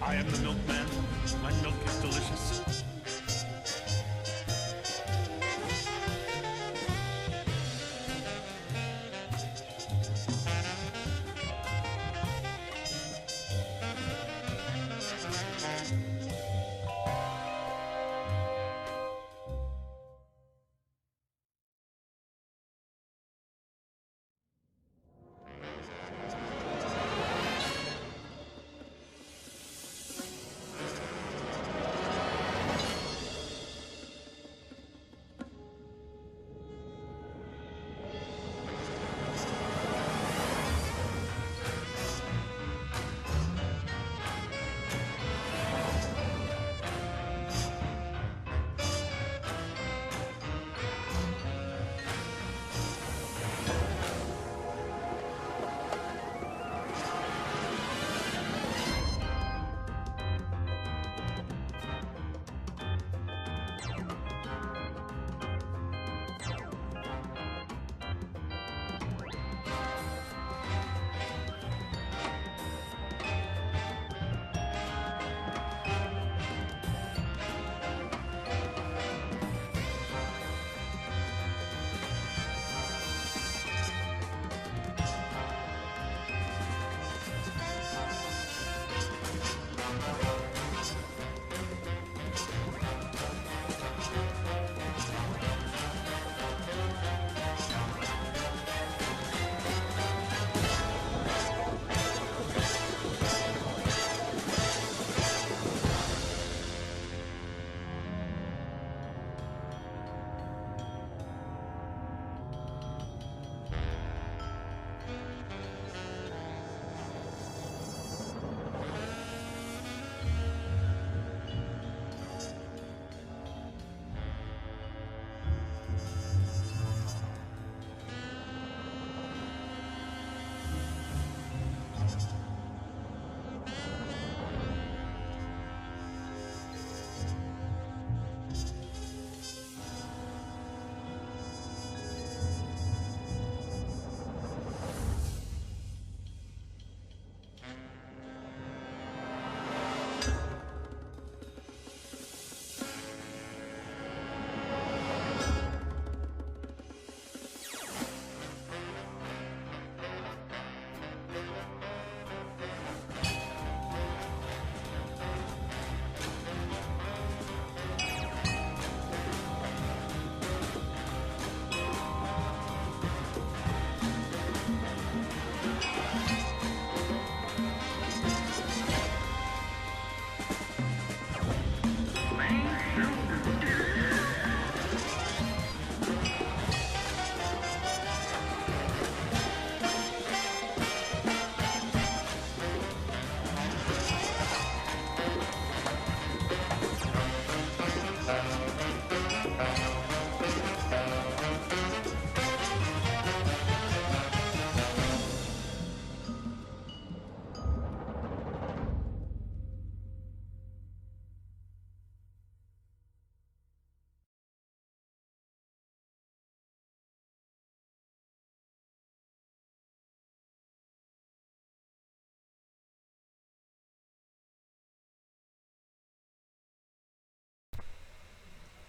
I am the milkman. My milk is delicious.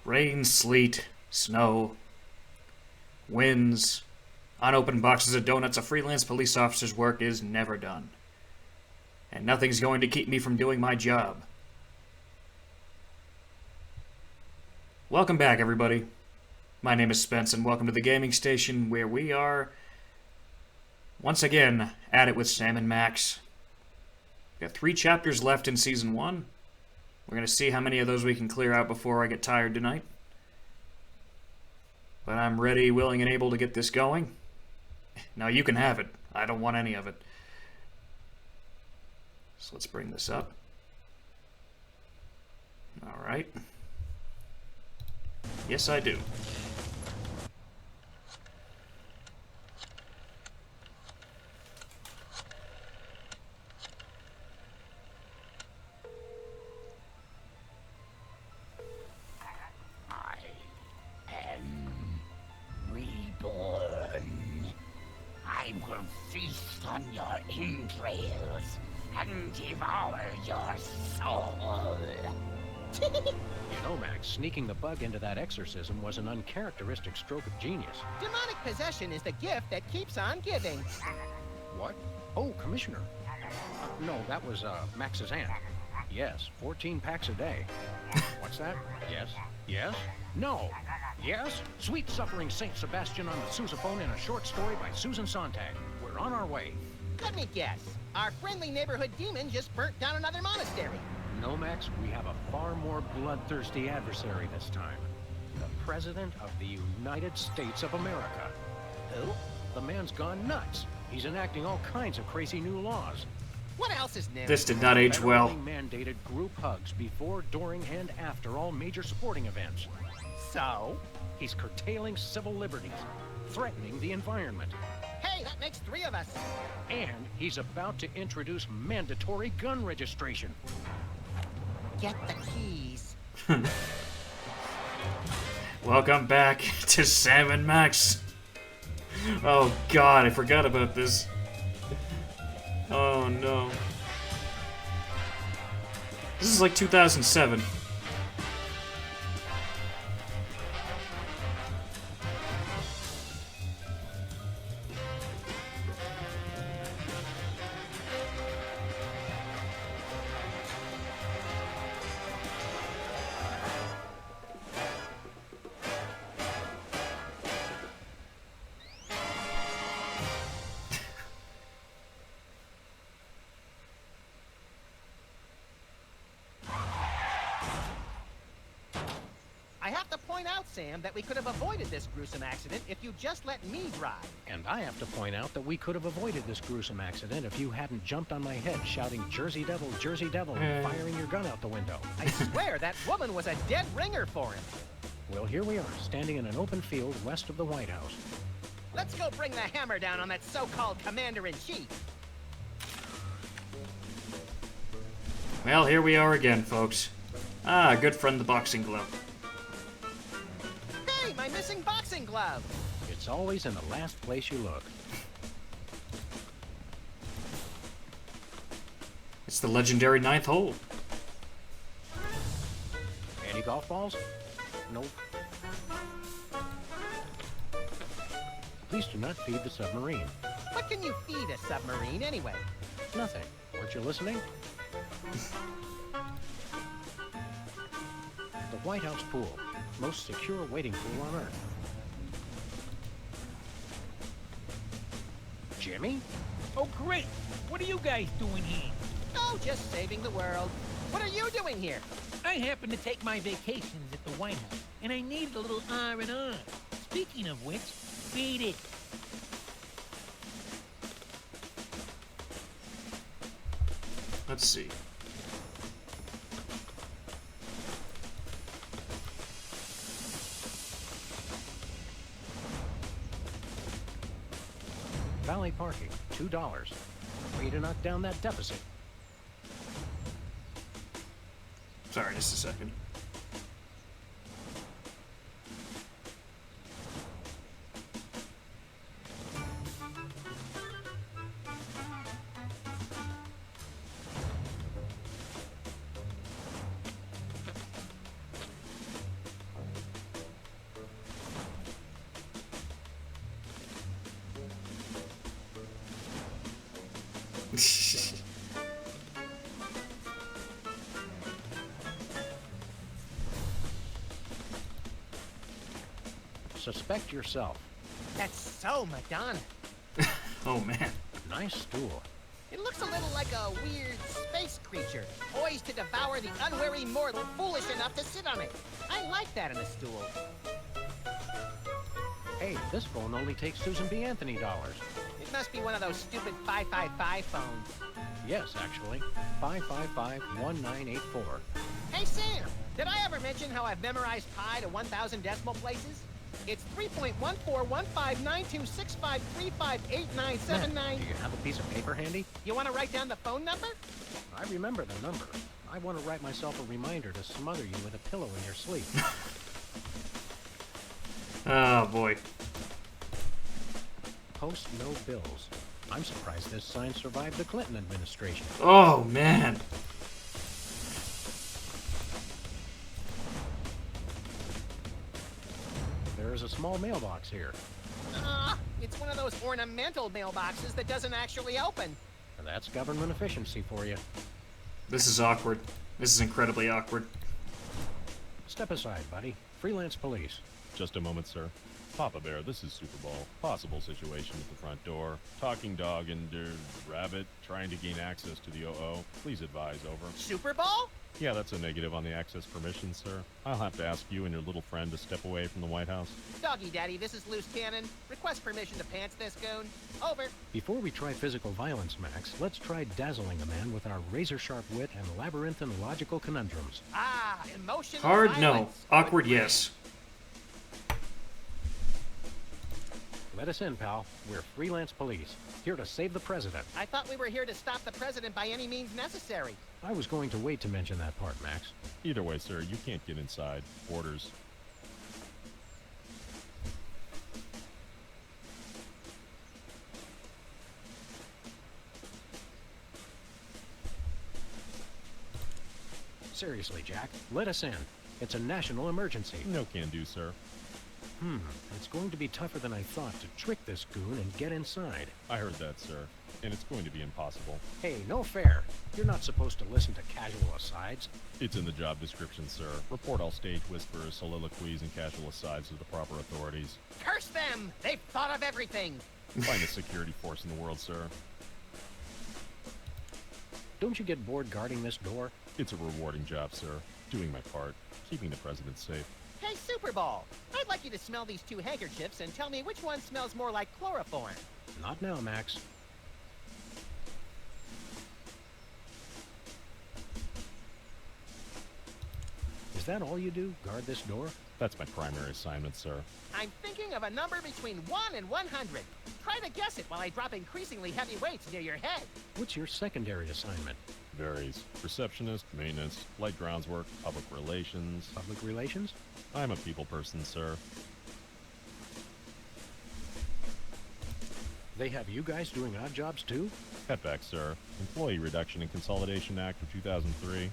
Rain, sleet, snow, winds, unopened boxes of donuts, a freelance police officer's work is never done. And nothing's going to keep me from doing my job. Welcome back, everybody. My name is Spence, and welcome to the gaming station, where we are, once again, at it with Sam and Max. We've got 3 chapters left in Season 1. We're going to see how many of those we can clear out before I get tired tonight. But I'm ready, willing, and able to get this going. Now you can have it. I don't want any of it. So let's bring this up. Alright. Yes, I do. I will feast on your entrails and devour your soul. You know, Max, sneaking the bug into that exorcism was an uncharacteristic stroke of genius. Demonic possession is the gift that keeps on giving. What? Oh, Commissioner. No, that was, Max's aunt. Yes, 14 packs a day. What's that? Yes. Yes? No. Yes? Sweet Suffering Saint Sebastian on the sousaphone in a short story by Susan Sontag. We're on our way. Let me guess. Our friendly neighborhood demon just burnt down another monastery. No, Max, we have a far more bloodthirsty adversary this time. The President of the United States of America. Who? The man's gone nuts. He's enacting all kinds of crazy new laws. What else is new? This did not age well. Federally mandated group hugs before, during, and after all major sporting events. So? He's curtailing civil liberties, threatening the environment. Hey, that makes 3 of us. And he's about to introduce mandatory gun registration. Get the keys. Welcome back to Sam and Max. Oh god, I forgot about this. Oh no. This is like 2007. I have to point out, Sam, that we could have avoided this gruesome accident if you just let me drive. And I have to point out that we could have avoided this gruesome accident if you hadn't jumped on my head shouting Jersey Devil, and firing your gun out the window. I swear that woman was a dead ringer for him. Well, here we are, standing in an open field west of the White House. Let's go bring the hammer down on that so-called commander-in-chief. Well, here we are again, folks. Ah, good friend the boxing glove. Hey, my missing boxing glove. It's always in the last place you look. It's the legendary 9th hole. Any golf balls? Nope. Please do not feed the submarine. What can you feed a submarine anyway? Nothing. Weren't you listening? The White House pool. Most secure waiting pool on Earth. Jimmy? Oh, great! What are you guys doing here? Oh, just saving the world. What are you doing here? I happen to take my vacations at the White House, and I needed a little R&R. Speaking of which, beat it. Let's see. Valley parking, $2. Way to knock down that deficit. Sorry, just a second. Suspect yourself. That's so Madonna. Oh man. Nice stool. It looks a little like a weird space creature, poised to devour the unwary mortal foolish enough to sit on it. I like that in a stool. Hey, this phone only takes Susan B. Anthony dollars. It must be one of those stupid 555 phones. Yes, actually. 555-1984. Hey, Sam, did I ever mention how I've memorized pi to 1,000 decimal places? It's 3.14159265358979. Do you have a piece of paper handy? You want to write down the phone number? I remember the number. I want to write myself a reminder to smother you with a pillow in your sleep. Oh boy. Post no bills. I'm surprised this sign survived the Clinton administration. Oh, man. There's a small mailbox here. It's one of those ornamental mailboxes that doesn't actually open. That's government efficiency for you. This is awkward. This is incredibly awkward. Step aside, buddy. Freelance police. Just a moment, sir. Papa Bear, this is Super Bowl. Possible situation at the front door. Talking dog and rabbit trying to gain access to the OO. Please advise, over. Super Bowl? Yeah, that's a negative on the access permission, sir. I'll have to ask you and your little friend to step away from the White House. Doggy Daddy, this is Loose Cannon. Request permission to pants this goon. Over. Before we try physical violence, Max, let's try dazzling a man with our razor-sharp wit and labyrinthine logical conundrums. Emotional Hard? No. violence. Awkward? Yes. Let us in, pal. We're freelance police, here to save the president. I thought we were here to stop the president by any means necessary. I was going to wait to mention that part, Max. Either way, sir, you can't get inside. Orders. Seriously, Jack, let us in. It's a national emergency. No can do, sir. It's going to be tougher than I thought to trick this goon and get inside. I heard that, sir. And it's going to be impossible. Hey, no fair. You're not supposed to listen to casual asides. It's in the job description, sir. Report all stage whispers, soliloquies, and casual asides to the proper authorities. Curse them! They've thought of everything. Find a security force in the world, sir. Don't you get bored guarding this door? It's a rewarding job, sir. Doing my part. Keeping the president safe. Hey, Super Bowl, I'd like you to smell these two handkerchiefs and tell me which one smells more like chloroform. Not now, Max. Is that all you do? Guard this door? That's my primary assignment, sir. I'm thinking of a number between 1 and 100. Try to guess it while I drop increasingly heavy weights near your head. What's your secondary assignment? Varies. Receptionist, maintenance, light grounds work, public relations. Public relations? I'm a people person, sir. They have you guys doing odd jobs too? Cutback, sir. Employee Reduction and Consolidation Act of 2003.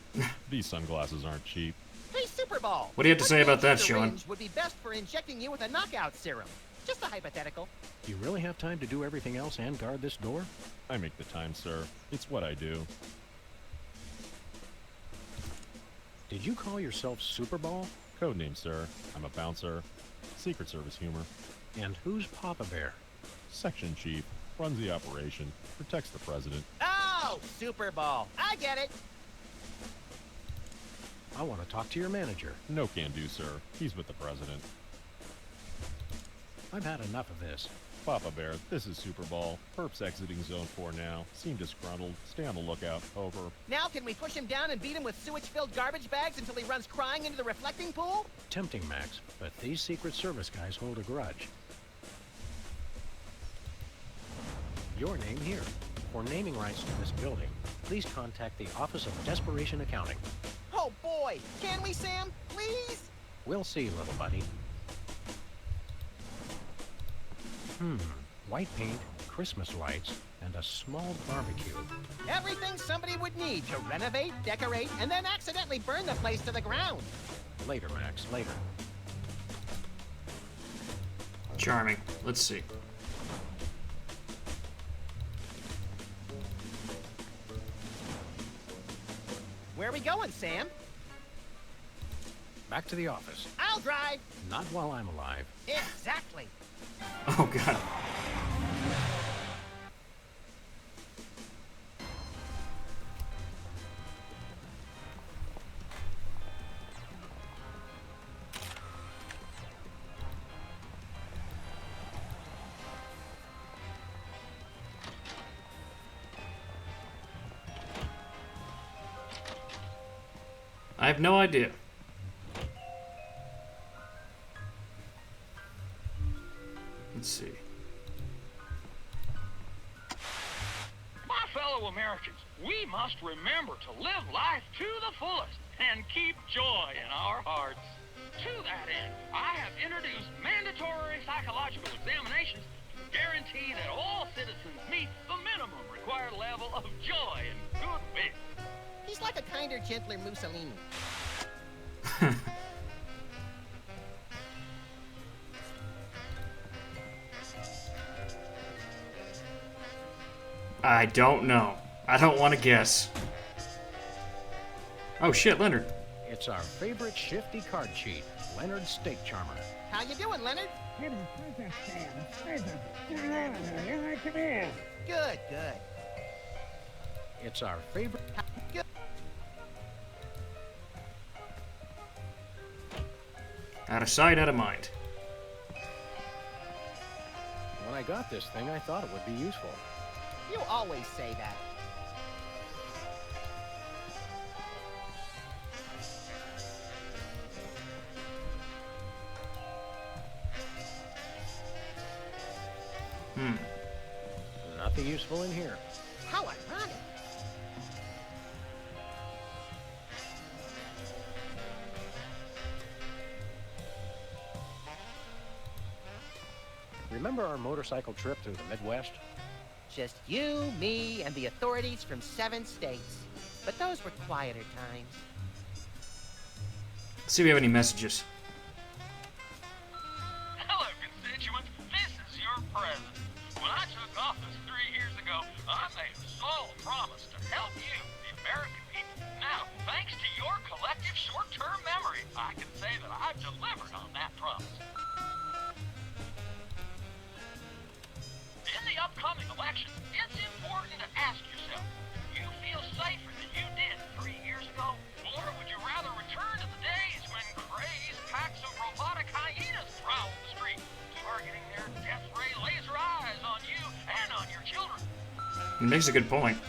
These sunglasses aren't cheap. Hey, Super Bowl. What do you have to say about that, Sean? Syringe would be best for injecting you with a knockout serum. Just a hypothetical. Do you really have time to do everything else and guard this door? I make the time, sir. It's what I do. Did you call yourself Super Bowl? Codename, sir. I'm a bouncer. Secret Service humor. And who's Papa Bear? Section chief. Runs the operation. Protects the president. Oh, Super Bowl. I get it. I want to talk to your manager. No can do, sir. He's with the president. I've had enough of this. Papa Bear, this is Super Bowl. Perps exiting Zone 4 now. Seem disgruntled. Stay on the lookout. Over. Now can we push him down and beat him with sewage-filled garbage bags until he runs crying into the reflecting pool? Tempting, Max, but these Secret Service guys hold a grudge. Your name here. For naming rights to this building, please contact the Office of Desperation Accounting. Oh boy, can we, Sam? Please? We'll see, little buddy. White paint, Christmas lights, and a small barbecue. Everything somebody would need to renovate, decorate, and then accidentally burn the place to the ground. Later, Max, later. Charming. Let's see. Where are we going, Sam? Back to the office. I'll drive. Not while I'm alive. Exactly. Oh, God. I have no idea. Let's see. My fellow Americans, we must remember to live life to the fullest and keep joy in our hearts. To that end, I have introduced mandatory psychological examinations to guarantee guarantee that all citizens meet the minimum required level of joy and goodwill. He's like a kinder, gentler Mussolini. I don't know. I don't want to guess. Oh shit, Leonard. It's our favorite shifty card cheat, Leonard Steak Charmer. How you doing, Leonard? Good, good. It's our favorite... Out of sight, out of mind. When I got this thing, I thought it would be useful. You always say that. Nothing useful in here. How ironic. Remember our motorcycle trip through the Midwest? Just you, me, and the authorities from 7 states. But those were quieter times. Let's see if we have any messages. Hello, constituents. This is your president. When I took office 3 years ago, I made a solemn promise to help you, the American people. Now, thanks to your collective short-term memory, I can say that I've delivered on that promise. In the upcoming election, it's important to ask yourself, do you feel safer than you did 3 years ago? Or would you rather return to the days when crazed packs of robotic hyenas prowled the street, targeting their death ray laser eyes on you and on your children? He makes a good point.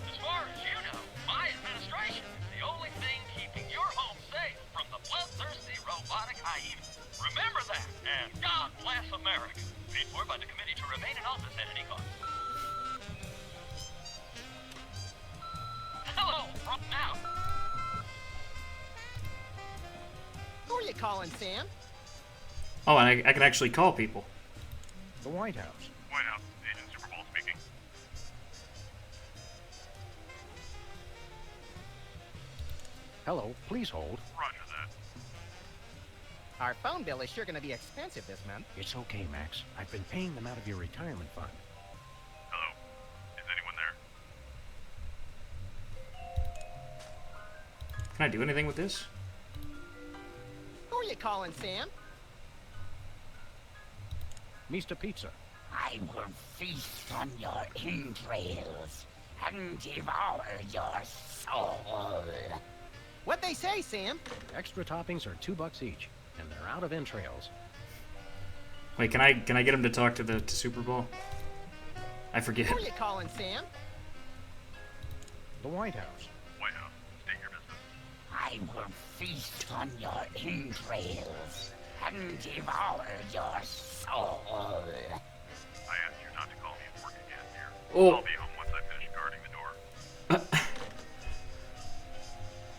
As far as you know, my administration is the only thing keeping your home safe from the bloodthirsty robotic hyena. Remember that, and God bless America. Paid for by the committee to remain in office at any cost. Hello, from now. Who are you calling, Sam? Oh, and I can actually call people. The White House. White House, Agent Superball speaking. Hello, please hold. Roger that. Our phone bill is sure going to be expensive this month. It's okay, Max. I've been paying them out of your retirement fund. Hello. Is anyone there? Can I do anything with this? Who are you calling, Sam? Mr. Pizza. I will feast on your entrails and devour your soul. What'd they say, Sam? Extra toppings are $2 each, and they're out of entrails. Wait, can I get him to talk to Super Bowl? I forget. Who are you calling, Sam? The White House. White House, state your business. I will feast on your entrails and devour your soul. I asked you not to call me at work again, dear. Oh. I'll be home once I finish guarding the door.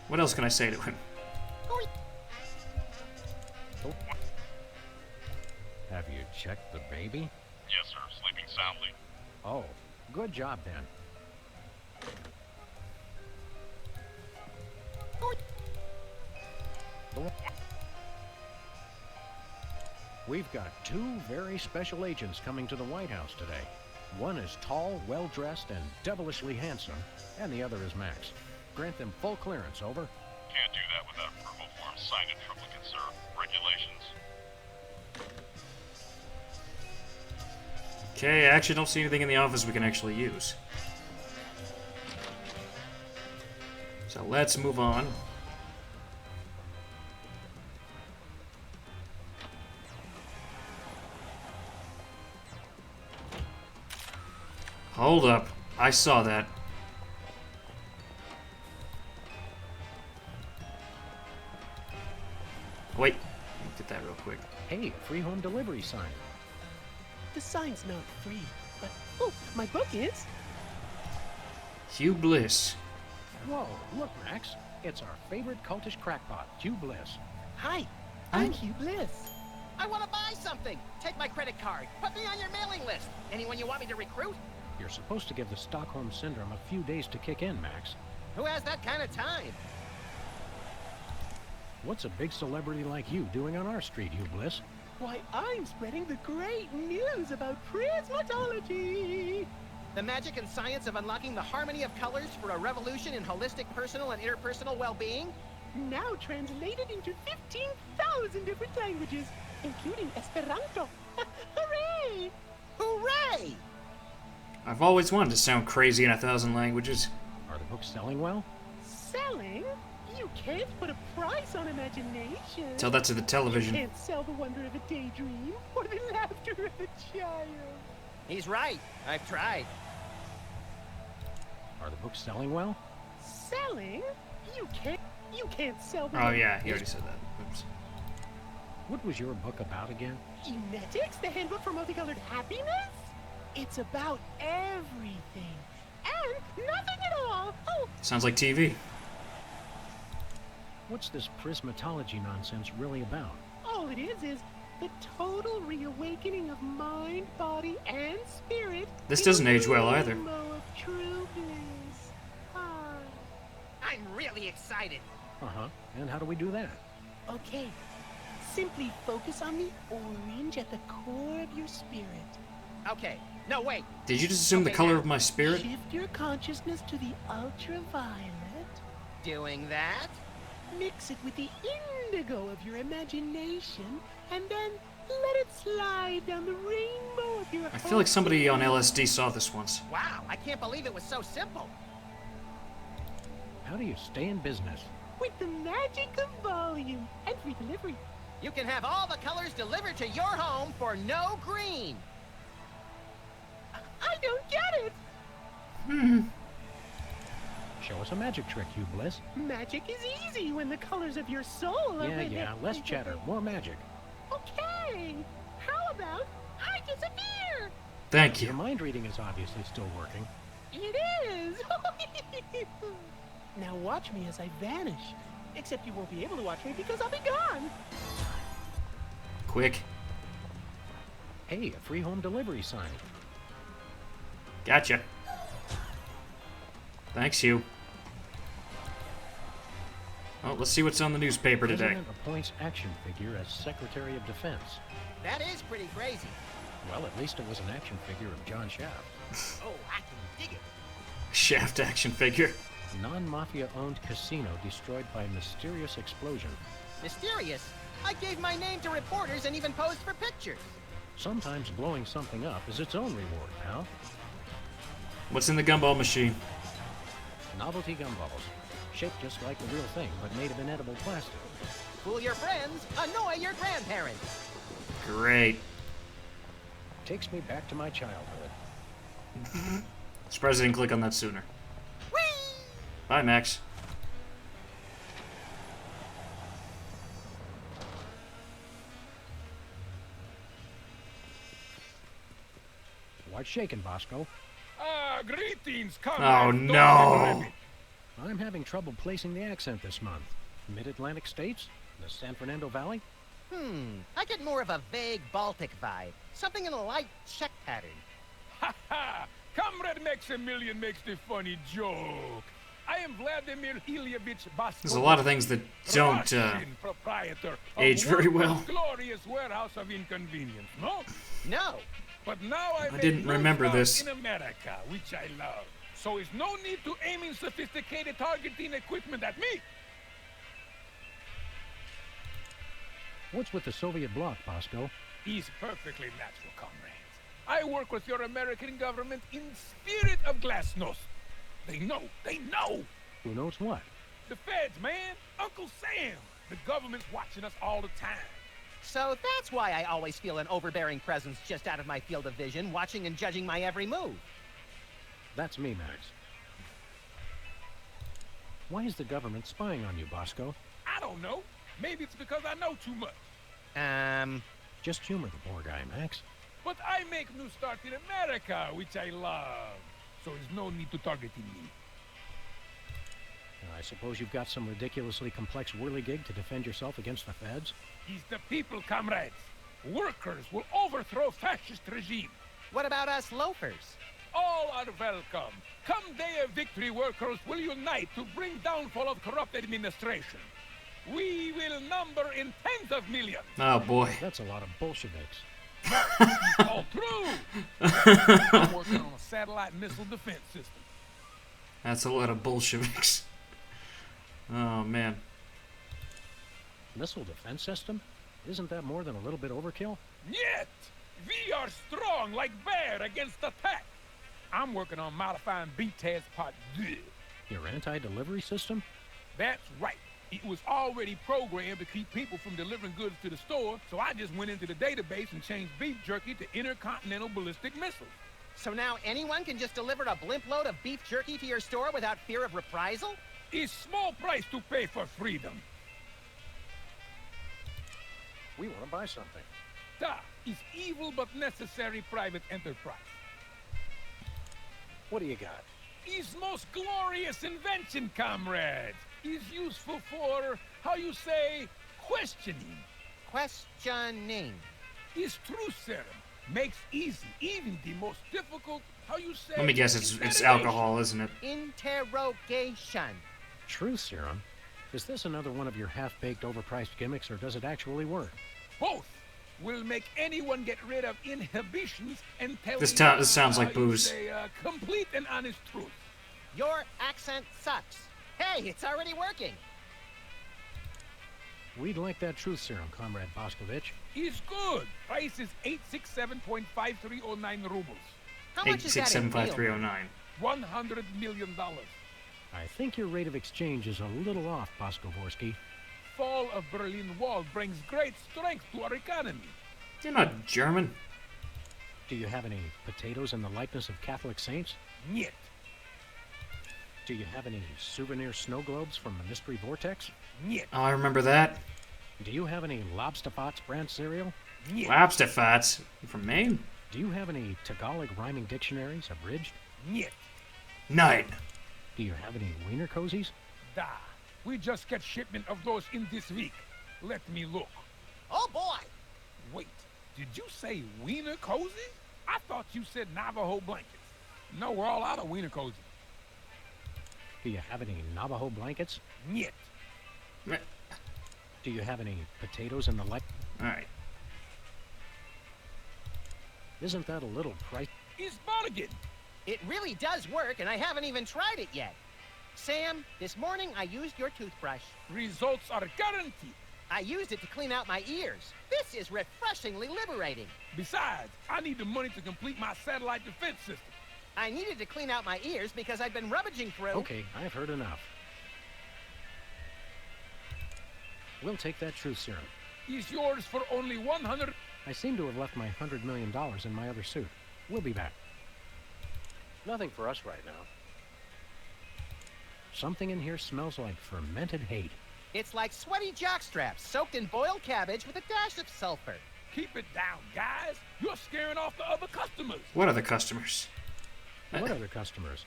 What else can I say to him? Have you checked the baby? Yes, sir. Sleeping soundly. Oh, good job then. We've got 2 very special agents coming to the White House today. One is tall, well-dressed, and devilishly handsome, and the other is Max. Grant them full clearance, over. Can't do that without approval forms signed in triplicate, sir. Regulations. Okay, I actually don't see anything in the office we can actually use. So let's move on. Hold up. I saw that. Wait. Look at that real quick. Hey, a free home delivery sign. The sign's not free, but oh, my book is. Hugh Bliss. Whoa, look, Max. It's our favorite cultish crackpot, Hugh Bliss. Hi, I'm Hugh Bliss. I want to buy something. Take my credit card. Put me on your mailing list. Anyone you want me to recruit? You're supposed to give the Stockholm Syndrome a few days to kick in, Max. Who has that kind of time? What's a big celebrity like you doing on our street, Hugh Bliss? Why, I'm spreading the great news about prismatology. The magic and science of unlocking the harmony of colors for a revolution in holistic personal and interpersonal well-being? Now translated into 15,000 different languages, including Esperanto. Hooray! Hooray! I've always wanted to sound crazy in 1,000 languages. Are the books selling well? Selling? You can't put a price on imagination. Tell that to the television. You can't sell the wonder of a daydream or the laughter of a child. He's right. I've tried. Are the books selling well? Selling? You can't sell the Oh yeah, he already said that. Oops. What was your book about again? Genetics, the handbook for multicolored happiness? It's about everything. And nothing at all. Oh, Sounds like TV. What's this prismatology nonsense really about? all it is the total reawakening of mind, body, and spirit. This in doesn't a age well either. rainbow of true bliss. Ah. I'm really excited. Uh-huh. And how do we do that? Okay. Simply focus on the orange at the core of your spirit. Okay. No, wait. Did you just assume the Okay, color now. of my spirit? Shift your consciousness to the ultraviolet. Doing that? Mix it with the indigo of your imagination, and then let it slide down the rainbow of your I feel like somebody on LSD saw this once. Wow, I can't believe it was so simple. How do you stay in business? with the magic of volume and free delivery. You can have all the colors delivered to your home for no green. I don't get it. Show us a magic trick, Hugh Bliss. Magic is easy when the colors of your soul are Yeah, less chatter, more magic. Okay. How about I disappear? Thank Your you. mind reading is obviously still working. It is. Now watch me as I vanish. Except you won't be able to watch me because I'll be gone. Quick. Hey, a free home delivery sign. Gotcha. Thanks, Hugh. Well, let's see what's on the newspaper today. President appoints action figure as Secretary of Defense. That is pretty crazy. Well, at least it was an action figure of John Shaft. Oh, I can dig it. Shaft action figure. Non-mafia owned casino destroyed by mysterious explosion. Mysterious. I gave my name to reporters and even posed for pictures. Sometimes blowing something up is its own reward, pal. What's in the gumball machine? Novelty gumballs. Shaped just like the real thing, but made of inedible plastic. Fool your friends, annoy your grandparents. Great. Takes me back to my childhood. Surprised I didn't click on that sooner. Whee! Bye, Max. What's shaking, Bosco? Greetings, Oh, comrades. no. I'm having trouble placing the accent this month. Mid-Atlantic states? The San Fernando Valley? I get more of a vague Baltic vibe. Something in a light Czech pattern. Ha ha! Comrade Maximilian makes the funny joke. I am Vladimir Ilyevich Bosco. There's a lot of things that don't Russian proprietor of age very well. world's glorious warehouse of inconvenience, no? No. But now I didn't remember this. in America, which I love. So is no need to aiming sophisticated targeting equipment at me. What's with the Soviet bloc, Bosco? Is perfectly natural, comrades. I work with your American government in spirit of glasnost. They know. Who knows what? The feds, man. Uncle Sam. The government's watching us all the time. So that's why I always feel an overbearing presence just out of my field of vision, watching and judging my every move. That's me, Max. Why is the government spying on you, Bosco? I don't know. Maybe it's because I know too much. Just humor the poor guy, Max. But I make new start in America, which I love. So there's no need to targeting me. I suppose you've got some ridiculously complex whirligig to defend yourself against the feds? He's the people, comrades. Workers will overthrow fascist regime. What about us loafers? All are welcome. Come day of victory, workers will unite to bring downfall of corrupt administration. We will number in tens of millions. Oh boy. That's a lot of Bolsheviks. It's all true. I'm working on a satellite missile defense system. That's a lot of Bolsheviks. Oh man. Missile defense system? Isn't that more than a little bit overkill? Yet, we are strong like bear against attack. I'm working on modifying BTAS Part 2. Your anti-delivery system? That's right. It was already programmed to keep people from delivering goods to the store, so I just went into the database and changed beef jerky to intercontinental ballistic missiles. So now anyone can just deliver a blimp load of beef jerky to your store without fear of reprisal? It's small price to pay for freedom. We want to buy something. Da is evil but necessary private enterprise. What do you got? His most glorious invention, comrades, is useful for, how you say, questioning. Questioning. His truth serum makes easy even the most difficult, how you say. Let me guess, it's alcohol, isn't it? Interrogation. Truth serum? Is this another one of your half-baked, overpriced gimmicks, or does it actually work? Both will make anyone get rid of inhibitions and tell This you, sounds like how you booze. say, complete and honest truth. Your accent sucks. Hey, it's already working. We'd like that truth serum, Comrade Boscovich. Is good. Price is 867.5309 rubles. How much is that in real? 8675309. $100 million. I think your rate of exchange is a little off, Boscovorsky. Fall of Berlin Wall brings great strength to our economy. You're not German. Do you have any potatoes in the likeness of Catholic saints? Niet. Do you have any souvenir snow globes from the Mystery Vortex? Niet. Oh, I remember that. Do you have any Lobsterpots brand cereal? Niet. Lobster Fats. You from Maine? Do you have any Tagalog rhyming dictionaries abridged? Niet. Nine. Do you have any wiener cozies? Da. We just get shipment of those in this week. Let me look. Oh boy! Wait, did you say wiener cozy? I thought you said Navajo blankets. No, we're all out of wiener cozy. Do you have any Navajo blankets? Niet. Do you have any potatoes in the like? Alright. Isn't that a little price? It's bargain. It really does work, and I haven't even tried it yet. Sam, this morning I used your toothbrush. Results are guaranteed. I used it to clean out my ears. This is refreshingly liberating. Besides, I need the money to complete my satellite defense system. I needed to clean out my ears because I'd been rummaging through... Okay, I've heard enough. We'll take that truth serum. Is yours for only 100... I seem to have left my $100 million in my other suit. We'll be back. Nothing for us right now. Something in here smells like fermented hate. It's like sweaty jockstraps soaked in boiled cabbage with a dash of sulfur. Keep it down, guys. You're scaring off the other customers. What are the customers? What other customers?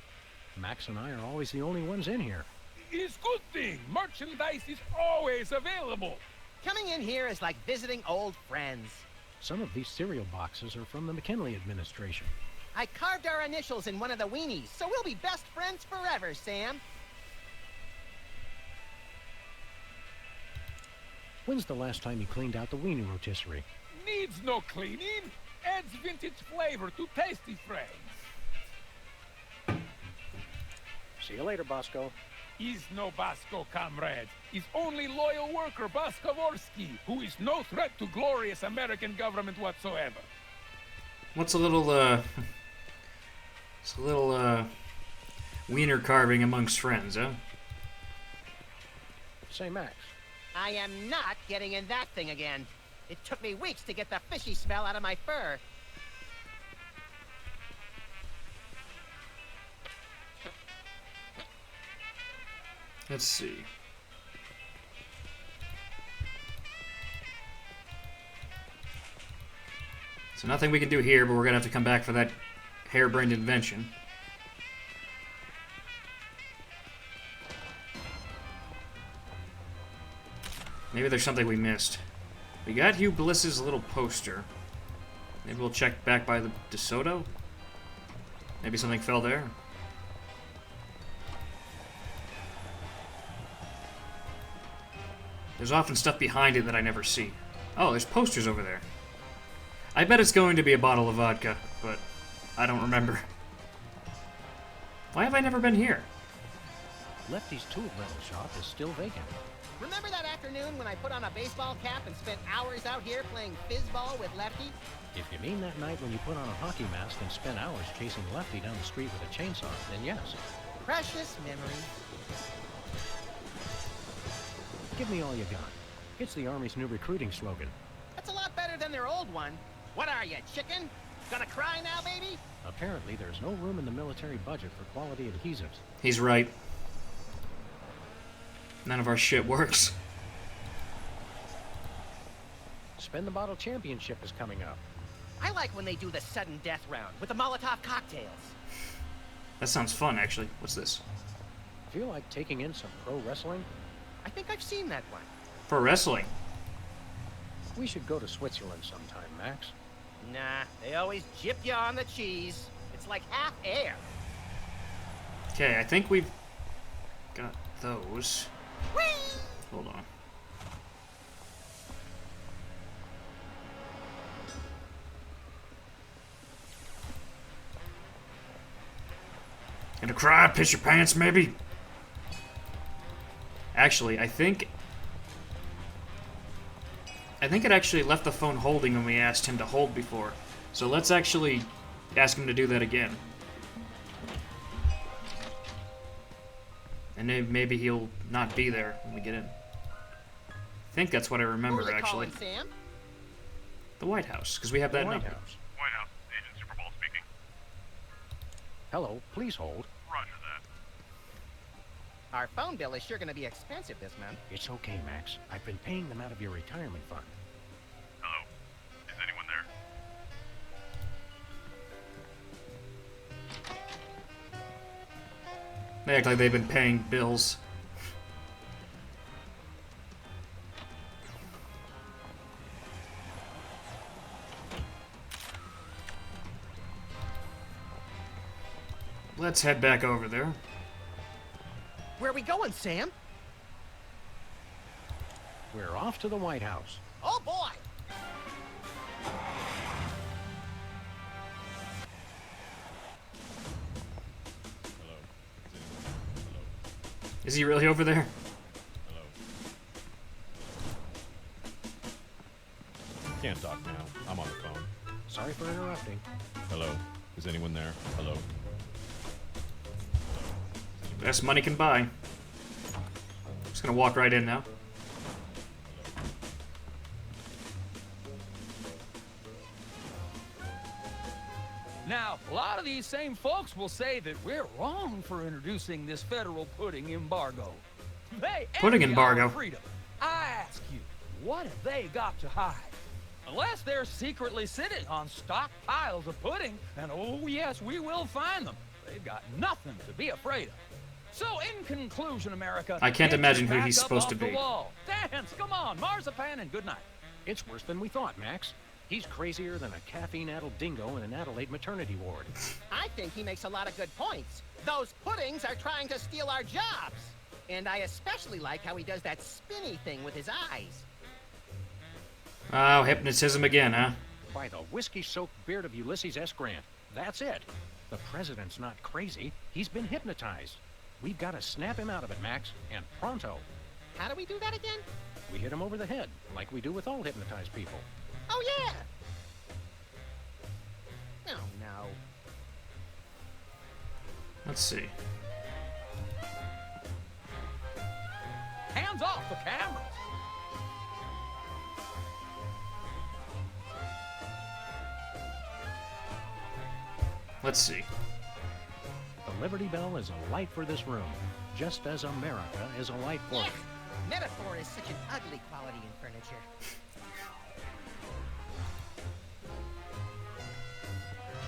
Max and I are always the only ones in here. It's good thing. Merchandise is always available. Coming in here is like visiting old friends. Some of these cereal boxes are from the McKinley administration. I carved our initials in one of the weenies, so we'll be best friends forever, Sam. When's the last time you cleaned out the weenie rotisserie? Needs no cleaning. Adds vintage flavor to tasty frames. See you later, Bosco. Is no Bosco, comrades. Is only loyal worker Boscovorsky, who is no threat to glorious American government whatsoever. What's a little, It's a little, wiener carving amongst friends, huh? Say, Max. I am not getting in that thing again. It took me weeks to get the fishy smell out of my fur. Let's see. So nothing we can do here, but we're gonna have to come back for that harebrained invention. Maybe there's something we missed. We got Hugh Bliss's little poster. Maybe we'll check back by the DeSoto? Maybe something fell there? There's often stuff behind it that I never see. Oh, there's posters over there. I bet it's going to be a bottle of vodka, but I don't remember. Why have I never been here? Lefty's tool rental shop is still vacant. Remember that afternoon when I put on a baseball cap and spent hours out here playing fizzball with Lefty? If you mean that night when you put on a hockey mask and spent hours chasing Lefty down the street with a chainsaw, then yes. Precious memory. Give me all you got. It's the Army's new recruiting slogan. That's a lot better than their old one. What are you, chicken? Gonna cry now, baby? Apparently, there's no room in the military budget for quality adhesives. He's right. None of our shit works. Spin the Bottle Championship is coming up. I like when they do the sudden death round with the Molotov cocktails. That sounds fun, actually. What's this? Feel like taking in some pro wrestling? I think I've seen that one. Pro wrestling. We should go to Switzerland sometime, Max. Nah, they always jip you on the cheese. It's like half air. Okay, I think we've got those. Whee! Hold on. Gonna cry, piss your pants, maybe? Actually, I think it actually left the phone holding when we asked him to hold before. So let's actually ask him to do that again. And then maybe he'll not be there when we get in. I think that's what I remember, Who's it actually. calling, Sam? The White House, because we have that White number. House. White House, Agent Superball speaking. Hello, please hold. Roger that. Our phone bill is sure gonna be expensive this month. It's okay, Max. I've been paying them out of your retirement fund. Hello. Is anyone there? They act like they've been paying bills. Let's head back over there. Where are we going, Sam? We're off to the White House. Oh boy! Hello. Is anyone there? Hello. Is he really over there? Hello. Can't talk now. I'm on the phone. Sorry for interrupting. Hello. Is anyone there? Hello. Best money can buy. Just gonna walk right in now. Now, a lot of these same folks will say that we're wrong for introducing this federal pudding embargo. They Pudding envy embargo. our freedom. I ask you, what have they got to hide? Unless they're secretly sitting on stockpiles of pudding, and oh yes, we will find them. They've got nothing to be afraid of. So, in conclusion, America, I can't get imagine your who he's back up supposed to off the be. wall. Dance, come on, marzipan, and good night. It's worse than we thought, Max. He's crazier than a caffeine-addled dingo in an Adelaide maternity ward. I think he makes a lot of good points. Those puddings are trying to steal our jobs. And I especially like how he does that spinny thing with his eyes. Oh, hypnotism again, huh? By the whiskey-soaked beard of Ulysses S. Grant. That's it. The president's not crazy. He's been hypnotized. We've got to snap him out of it, Max, and pronto. How do we do that again? We hit him over the head, like we do with all hypnotized people. Oh, yeah! Oh, no. Let's see. Hands off the cameras. Let's see. The Liberty Bell is a light for this room, just as America is a light for Yes! it. Metaphor is such an ugly quality in furniture.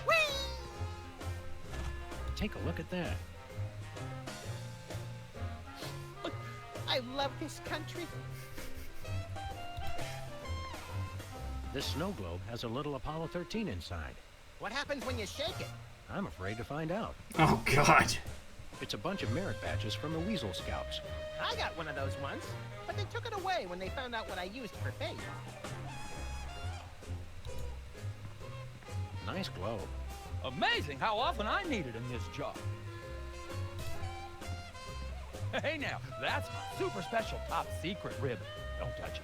Whee! Take a look at that. I love this country. This snow globe has a little Apollo 13 inside. What happens when you shake it? I'm afraid to find out. Oh, God. It's a bunch of merit badges from the Weasel Scouts. I got one of those once, but they took it away when they found out what I used for bait. Nice globe. Amazing how often I need it in this job. Hey now, that's my super special top secret ribbon. Don't touch it.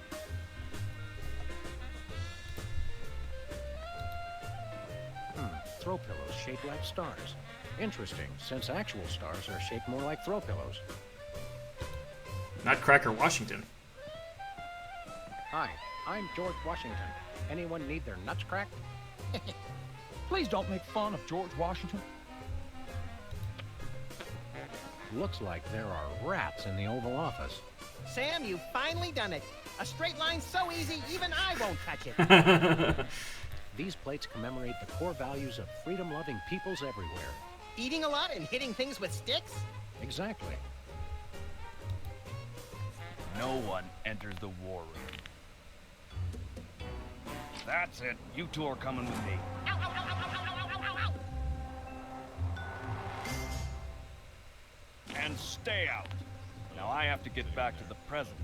Throw pillows shaped like stars. Interesting, since actual stars are shaped more like throw pillows. Nutcracker Washington. Hi, I'm George Washington. Anyone need their nuts cracked? Please don't make fun of George Washington. Looks like there are rats in the Oval Office. Sam, you've finally done it. A straight line so easy, even I won't touch it. These plates commemorate the core values of freedom-loving peoples everywhere. Eating a lot and hitting things with sticks? Exactly. No one enters the war room. That's it. You two are coming with me. And stay out. Now I have to get back to the president.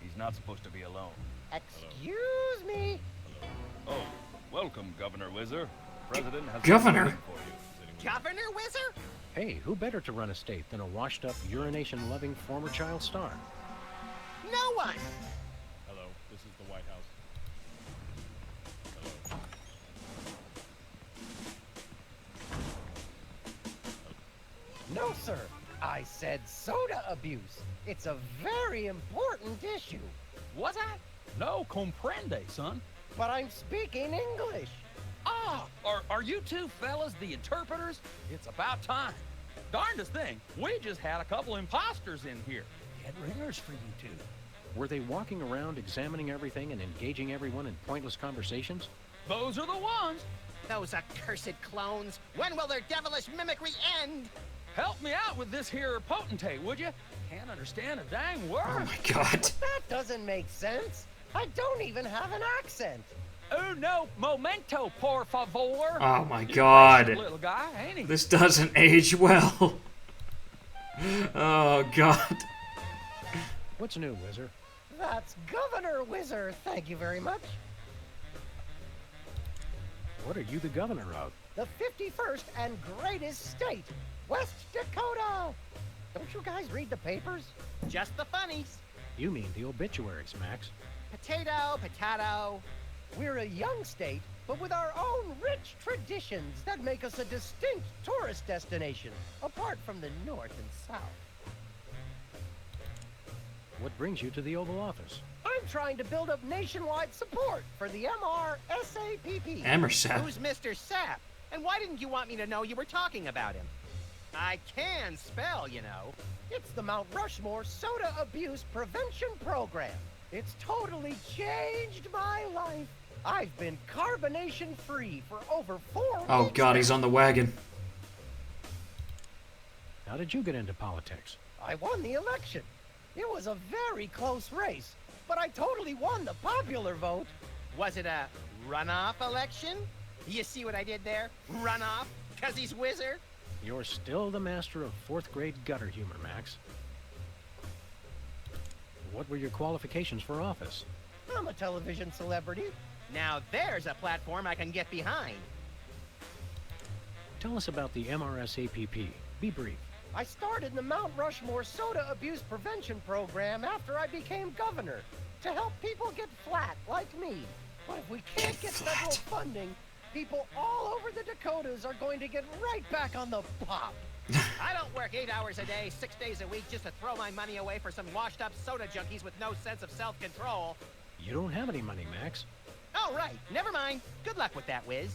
He's not supposed to be alone. Excuse me. Oh, welcome, Governor Whizzer. President has Governor? something for you. Governor Whizzer? Hey, who better to run a state than a washed-up, urination-loving former child star? No one. Hello, this is the White House. Hello. No, sir. I said soda abuse. It's a very important issue. Was I? No comprende, son. But I'm speaking English. Ah, are you two fellas the interpreters? It's about time. Darndest thing, we just had a couple imposters in here. Dead ringers for you two. Were they walking around examining everything and engaging everyone in pointless conversations? Those are the ones. Those accursed clones. When will their devilish mimicry end? Help me out with this here potentate, would you? Can't understand a dang word. Oh, my God. That doesn't make sense. I don't even have an accent. Uno momento, por favor. Oh, my He's God. a little guy, ain't he? This doesn't age well. Oh, God. What's new, Whizzer? That's Governor Whizzer. Thank you very much. What are you the governor of? The 51st and greatest state, West Dakota. Don't you guys read the papers? Just the funnies. You mean the obituaries, Max. Potato, potato. We're a young state, but with our own rich traditions that make us a distinct tourist destination, apart from the North and South. What brings you to the Oval Office? I'm trying to build up nationwide support for the MRSAPP. Emersap. Who's Mr. Sap? And why didn't you want me to know you were talking about him? I can spell, you know. It's the Mount Rushmore Soda Abuse Prevention Program. It's totally changed my life. I've been carbonation-free for over 4 weeks. Oh, God, he's on the wagon. How did you get into politics? I won the election. It was a very close race, but I totally won the popular vote. Was it a runoff election? You see what I did there? Runoff? Because he's Whizzer? You're still the master of 4th grade gutter humor, Max. What were your qualifications for office? I'm a television celebrity. Now there's a platform I can get behind. Tell us about the MRSAPP. Be brief. I started the Mount Rushmore Soda Abuse Prevention Program after I became governor to help people get flat like me. But if we can't get federal funding, people all over the Dakotas are going to get right back on the pop. I don't work 8 hours a day, 6 days a week just to throw my money away for some washed-up soda junkies with no sense of self-control. You don't have any money, Max. Oh, right. Never mind. Good luck with that, Whiz.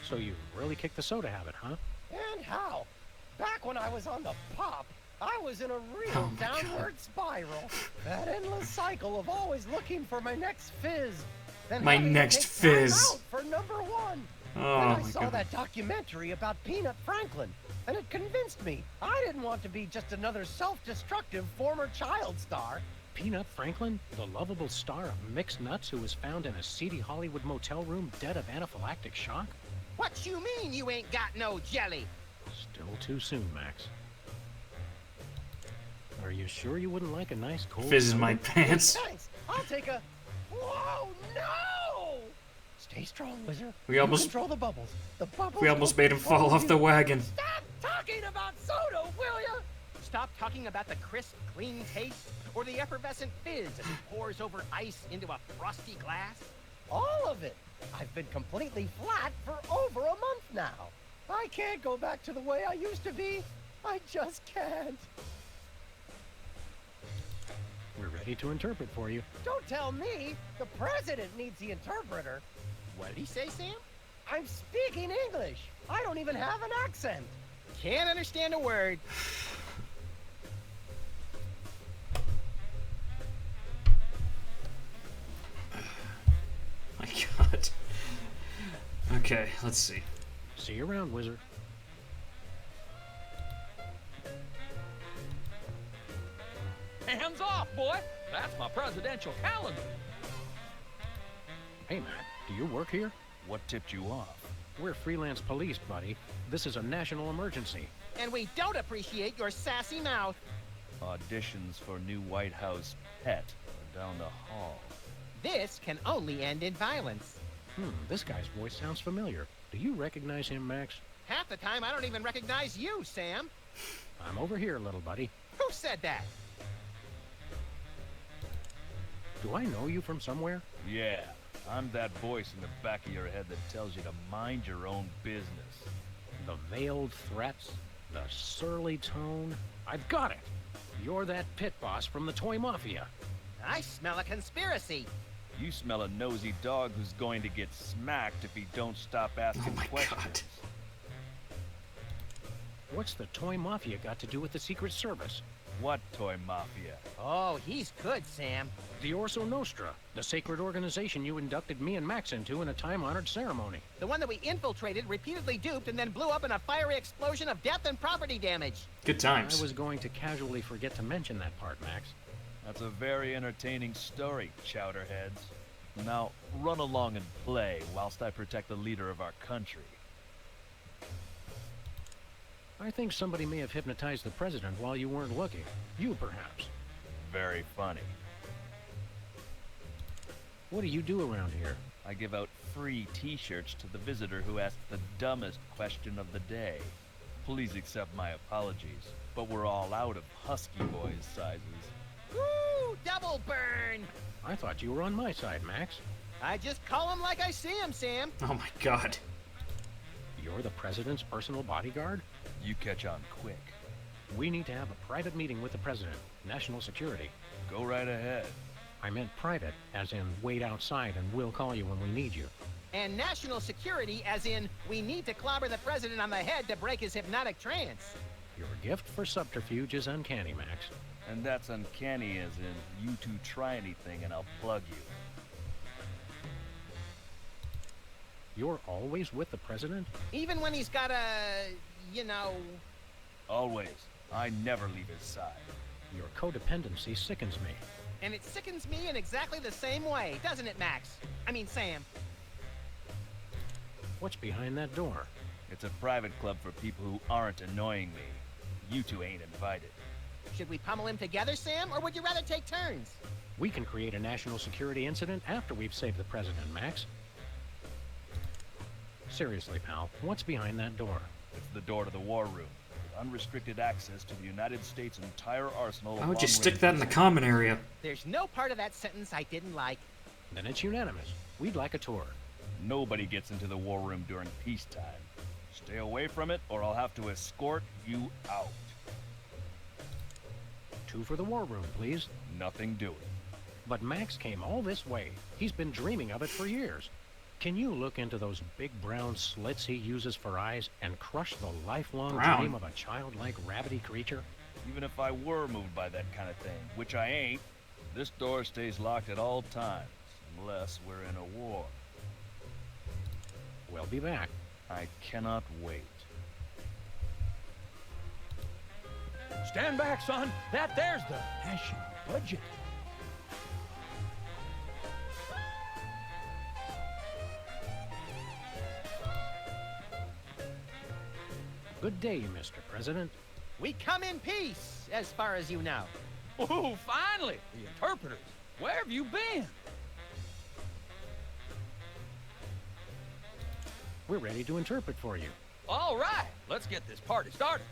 So you really kicked the soda habit, huh? And how? Back when I was on the pop, I was in a real downward spiral. That endless cycle of always looking for my next fizz. Then My having to next take fizz. time out for number one. Oh, then I my saw God. that documentary about Peanut Franklin, and it convinced me I didn't want to be just another self-destructive former child star. Peanut Franklin, the lovable star of Mixed Nuts who was found in a seedy Hollywood motel room dead of anaphylactic shock? What you mean you ain't got no jelly? Still too soon, Max. Are you sure you wouldn't like a nice cold... Fizzes my pants. Thanks. I'll take a... Whoa, no! Stay strong, Wizard. We almost- control the bubbles. The bubbles. We almost will made him fall off the wagon. Stop talking about soda, will ya? Stop talking about the crisp, clean taste or the effervescent fizz as it pours over ice into a frosty glass. All of it. I've been completely flat for over a month now. I can't go back to the way I used to be. I just can't. We're ready to interpret for you. Don't tell me. The president needs the interpreter. What did he say, Sam? I'm speaking English. I don't even have an accent. Can't understand a word. My God. Okay, let's see. See you around, Wizard. Hands off, boy! That's my presidential calendar. Hey, Matt, do you work here? What tipped you off? We're freelance police, buddy. This is a national emergency. And we don't appreciate your sassy mouth. Auditions for new White House pet are down the hall. This can only end in violence. This guy's voice sounds familiar. Do you recognize him, Max? Half the time, I don't even recognize you, Sam. I'm over here, little buddy. Who said that? Do I know you from somewhere? Yeah, I'm that voice in the back of your head that tells you to mind your own business. The veiled threats, the surly tone. I've got it. You're that pit boss from the Toy Mafia. I smell a conspiracy. You smell a nosy dog who's going to get smacked if he don't stop asking questions. What's the Toy Mafia got to do with the Secret Service? What Toy Mafia? Oh, he's good, Sam. The Orso Nostra, the sacred organization you inducted me and Max into in a time-honored ceremony. The one that we infiltrated, repeatedly duped, and then blew up in a fiery explosion of death and property damage. Good times. I was going to casually forget to mention that part, Max. That's a very entertaining story, chowderheads. Now, run along and play whilst I protect the leader of our country. I think somebody may have hypnotized the president while you weren't looking. You, perhaps. Very funny. What do you do around here? I give out free t-shirts to the visitor who asks the dumbest question of the day. Please accept my apologies, but we're all out of Husky Boys sizes. Woo! Double burn! I thought you were on my side, Max. I just call him like I see him, Sam. Oh my God. You're the president's personal bodyguard? You catch on quick. We need to have a private meeting with the president. National security. Go right ahead. I meant private, as in wait outside and we'll call you when we need you. And national security, as in we need to clobber the president on the head to break his hypnotic trance. Your gift for subterfuge is uncanny, Max. And that's uncanny as in you two try anything and I'll plug you. You're always with the president? Even when he's got a, you know... Always. I never leave his side. Your codependency sickens me. And it sickens me in exactly the same way, doesn't it, Max? I mean, Sam. What's behind that door? It's a private club for people who aren't annoying me. You two ain't invited. Should we pummel him together, Sam, or would you rather take turns? We can create a national security incident after we've saved the president, Max. Seriously, pal, what's behind that door? It's the door to the war room, with unrestricted access to the United States' entire arsenal. Why would you stick that in the common area? There's no part of that sentence I didn't like. Then it's unanimous. We'd like a tour. Nobody gets into the war room during peacetime. Stay away from it, or I'll have to escort you out. 2 for the war room, please. Nothing doing. But Max came all this way. He's been dreaming of it for years. Can you look into those big brown slits he uses for eyes and crush the lifelong dream of a childlike rabbity creature? Even if I were moved by that kind of thing, which I ain't, this door stays locked at all times, unless we're in a war. We'll be back. I cannot wait. Stand back, son. That there's the national budget. Good day, Mr. President. We come in peace, as far as you know. Oh, finally! The interpreters. Where have you been? We're ready to interpret for you. All right, let's get this party started.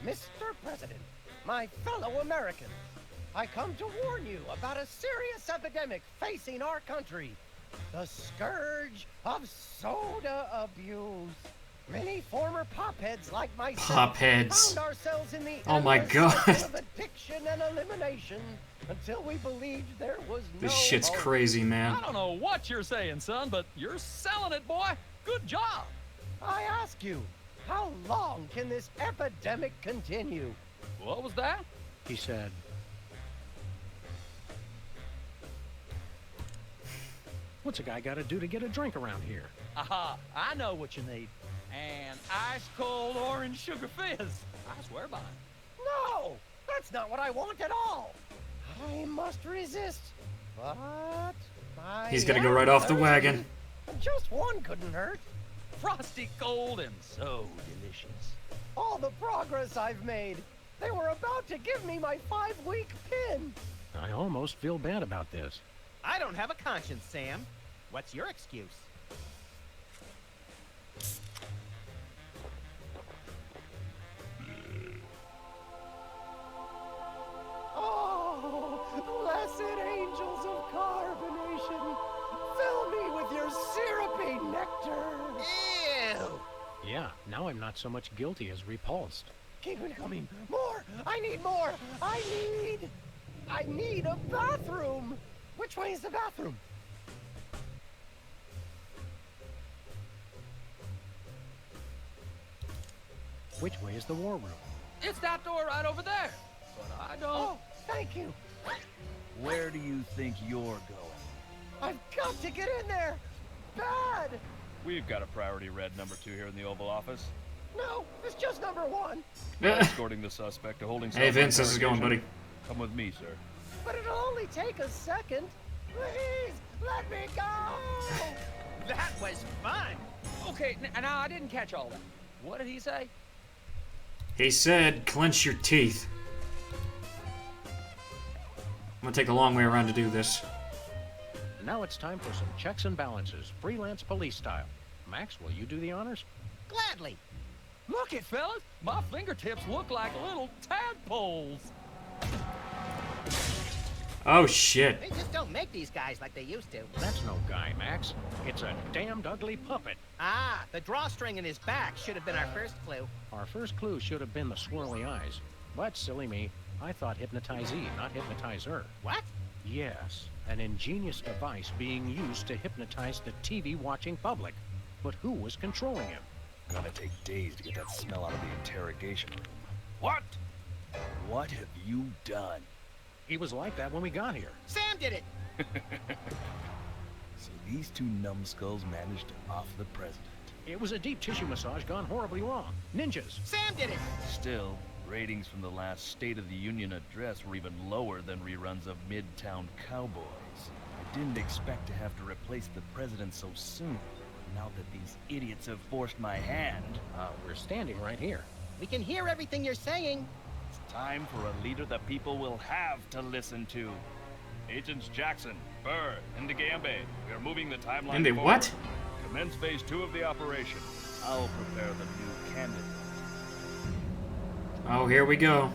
Mr. President, my fellow Americans, I come to warn you about a serious epidemic facing our country. The scourge of soda abuse. Many former popheads like myself Popheads. found ourselves in the Oh my endless God. cycle of addiction and elimination until we believed there was no This shit's hope. crazy, man. I don't know what you're saying, son, but you're selling it, boy. Good job. I ask you, how long can this epidemic continue? What was that? He said, what's a guy got to do to get a drink around here? Aha, I know what you need. An ice-cold orange sugar fizz. I swear by it. No, that's not what I want at all. I must resist, but I He's gonna go am right off the thirsty. wagon. Just one couldn't hurt. Frosty cold and so delicious. All the progress I've made. They were about to give me my 5-week pin. I almost feel bad about this. I don't have a conscience, Sam. What's your excuse? Oh, blessed angels of carbonation, fill me with your syrupy nectar. Ew! Yeah, now I'm not so much guilty as repulsed. Keep it coming. More. I need more. I need a bathroom. Which way is the bathroom? Which way is the war room? It's that door right over there. But I don't. Oh, thank you. Where do you think you're going? I've got to get in there. Bad. We've got a priority red number 2 here in the Oval Office. No, it's just number 1. Escorting the suspect to holding cell. Hey for Vince, this is going, buddy. interrogation. Come with me, sir. But it'll only take a second. Please, let me go. That was fun. Okay, now I didn't catch all that. What did he say? He said, clench your teeth. I'm gonna take a long way around to do this. Now it's time for some checks and balances, freelance police style. Max, will you do the honors? Gladly. Look it, fellas. My fingertips look like little tadpoles. Oh shit. They just don't make these guys like they used to. That's no guy, Max. It's a damned ugly puppet. Ah, the drawstring in his back should have been our first clue. Our first clue should have been the swirly eyes. But, silly me, I thought hypnotizee, not hypnotizer. What? Yes, an ingenious device being used to hypnotize the TV-watching public. But who was controlling him? Gonna take days to get that smell out of the interrogation room. What? What have you done? He was like that when we got here. Sam did it. So these 2 numbskulls managed to off the president. It was a deep tissue massage gone horribly wrong. Ninjas. Sam did it. Still, ratings from the last State of the Union address were even lower than reruns of Midtown Cowboys. I didn't expect to have to replace the president so soon. Now that these idiots have forced my hand, We're standing right here. We can hear everything you're saying. it's time for a leader that people will have to listen to. Agents Jackson, Burr, and DeGambe, we are moving the timeline And they forward. what? Commence phase 2 of the operation. I'll prepare the new candidate. Oh, here we go.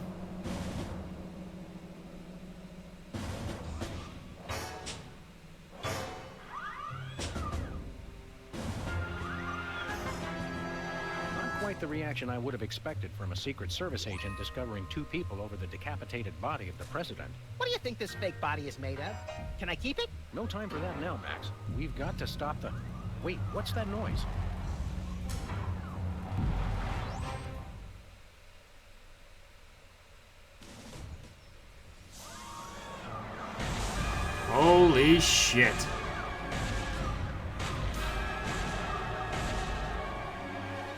Not quite the reaction I would have expected from a Secret Service agent discovering 2 people over the decapitated body of the president. What do you think this fake body is made of? Can I keep it? No time for that now, Max. We've got to stop the... Wait, what's that noise? Holy shit.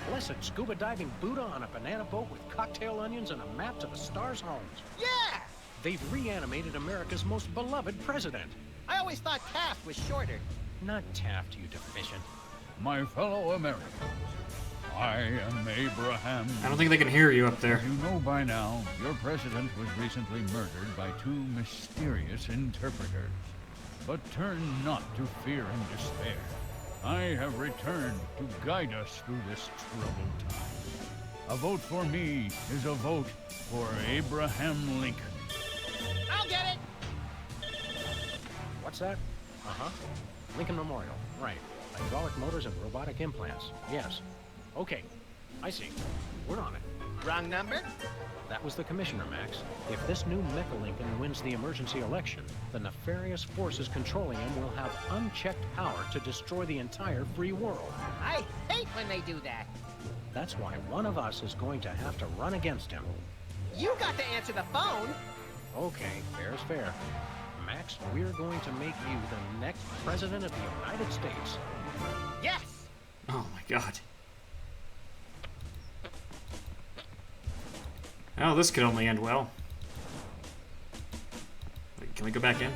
Blessed scuba diving Buddha on a banana boat with cocktail onions and a map to the stars' homes. Yeah! They've reanimated America's most beloved president. I always thought Taft was shorter. Not Taft, you deficient. My fellow Americans, I am Abraham. I don't think they can hear you up there. As you know by now, your president was recently murdered by two mysterious interpreters. But turn not to fear and despair. I have returned to guide us through this troubled time. A vote for me is a vote for Abraham Lincoln. I'll get it! What's that? Uh-huh. Lincoln Memorial. Right. Hydraulic motors and robotic implants. Yes. Okay. I see. We're on it. Wrong number? That was the commissioner, Max. If this new Mecha Lincoln wins the emergency election, the nefarious forces controlling him will have unchecked power to destroy the entire free world. I hate when they do that. That's why one of us is going to have to run against him. You got to answer the phone. Okay, fair's fair. Max, we're going to make you the next president of the United States. Yes! Oh my god. Oh, this could only end well. Wait, can we go back in?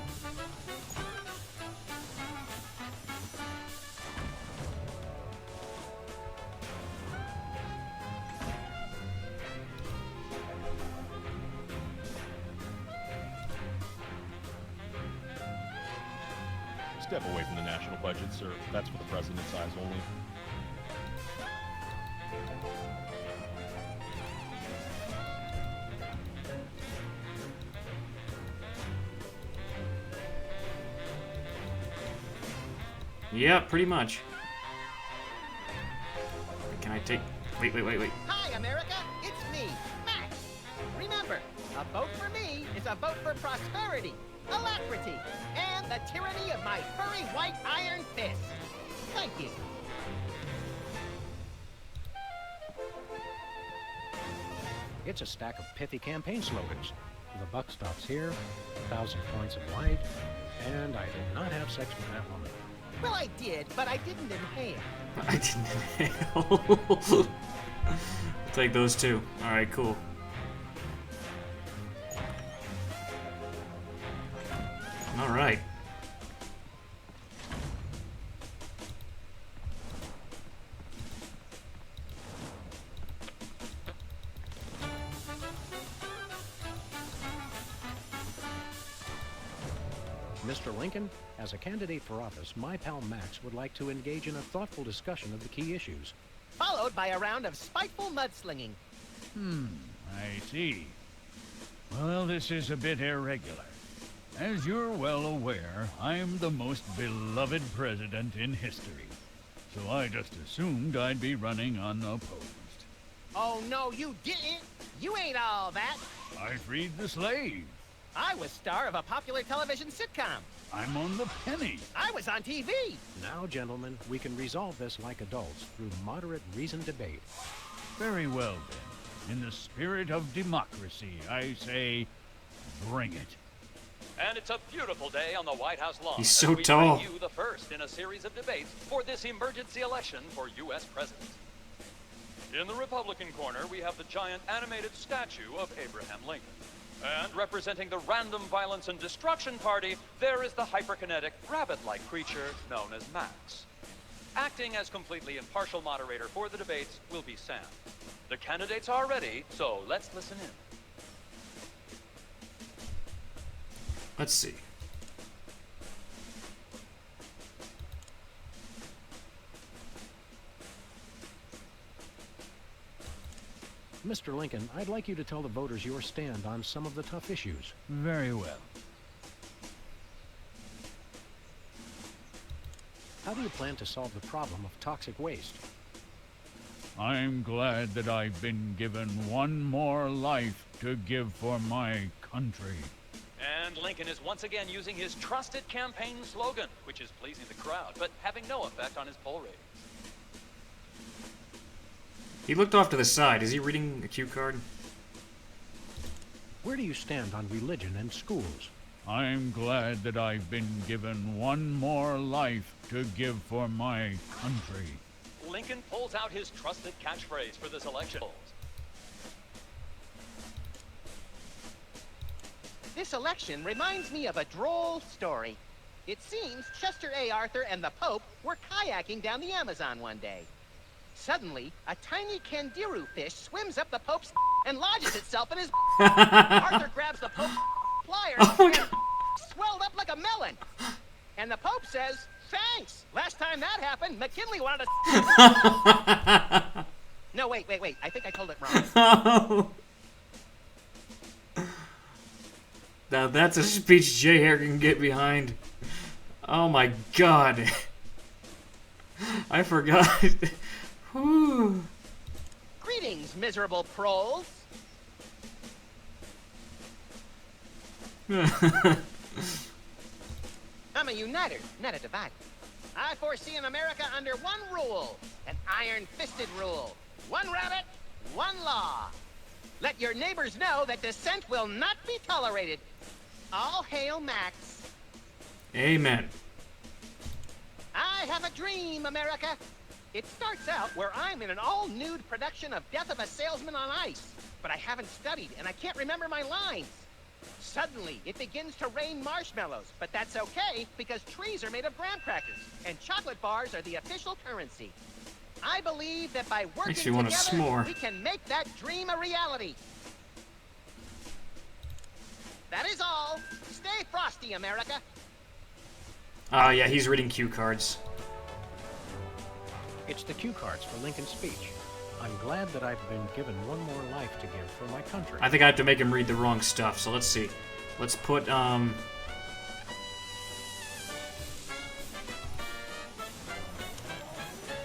Step away from the national budget, sir. That's for the president's eyes only. Yeah, pretty much. Can I take... Wait. Hi, America. It's me, Max. Remember, a vote for me is a vote for prosperity, alacrity, and the tyranny of my furry white iron fist. Thank you. It's a stack of pithy campaign slogans. The buck stops here, 1,000 points of light, and I did not have sex with that woman. Well, I did, but I didn't inhale. I didn't inhale. I'll take those two. Alright, cool. Alright. Mr. Lincoln, as a candidate for office, my pal Max would like to engage in a thoughtful discussion of the key issues. Followed by a round of spiteful mudslinging. I see. Well, this is a bit irregular. As you're well aware, I'm the most beloved president in history. So I just assumed I'd be running unopposed. Oh, no, you didn't. You ain't all that. I freed the slave. I was star of a popular television sitcom. I'm on the penny. I was on TV. Now, gentlemen, we can resolve this like adults through moderate reasoned debate. Very well, then. In the spirit of democracy, I say, bring it. And it's a beautiful day on the White House lawn. He's so as we tall. bring you the first in a series of debates for this emergency election for U.S. President. In the Republican corner, we have the giant animated statue of Abraham Lincoln. And representing the Random Violence and Destruction Party, there is the hyperkinetic, rabbit-like creature known as Max. Acting as completely impartial moderator for the debates will be Sam. The candidates are ready, so let's listen in. Let's see. Mr. Lincoln, I'd like you to tell the voters your stand on some of the tough issues. Very well. How do you plan to solve the problem of toxic waste? I'm glad that I've been given one more life to give for my country. And Lincoln is once again using his trusted campaign slogan, which is pleasing the crowd, but having no effect on his poll ratings. He looked off to the side. Is he reading a cue card? Where do you stand on religion and schools? I'm glad that I've been given one more life to give for my country. Lincoln pulls out his trusted catchphrase for this election. This election reminds me of a droll story. It seems Chester A. Arthur and the Pope were kayaking down the Amazon one day. Suddenly, a tiny Candiru fish swims up the Pope's and lodges itself in his. Arthur grabs the Pope's pliers and swelled up like a melon. And the Pope says, "Thanks. Last time that happened, McKinley wanted to." No, wait. I think I told it wrong. Now that's a speech Jay Hare can get behind. Oh my god. I forgot. Whew. Greetings, miserable proles. I'm a uniter, not a divider. I foresee an America under one rule, an iron-fisted rule. One rabbit, one law. Let your neighbors know that dissent will not be tolerated. All hail Max. Amen. I have a dream, America. It starts out where I'm in an all-nude production of Death of a Salesman on Ice, but I haven't studied and I can't remember my lines. Suddenly, it begins to rain marshmallows, but that's okay because trees are made of graham crackers and chocolate bars are the official currency. I believe that by working Makes you want a together, s'more. we can make that dream a reality. That is all. Stay frosty, America. Oh yeah, he's reading cue cards. It's the cue cards for Lincoln's speech. I'm glad that I've been given one more life to give for my country. I think I have to make him read the wrong stuff, so let's see. Let's put,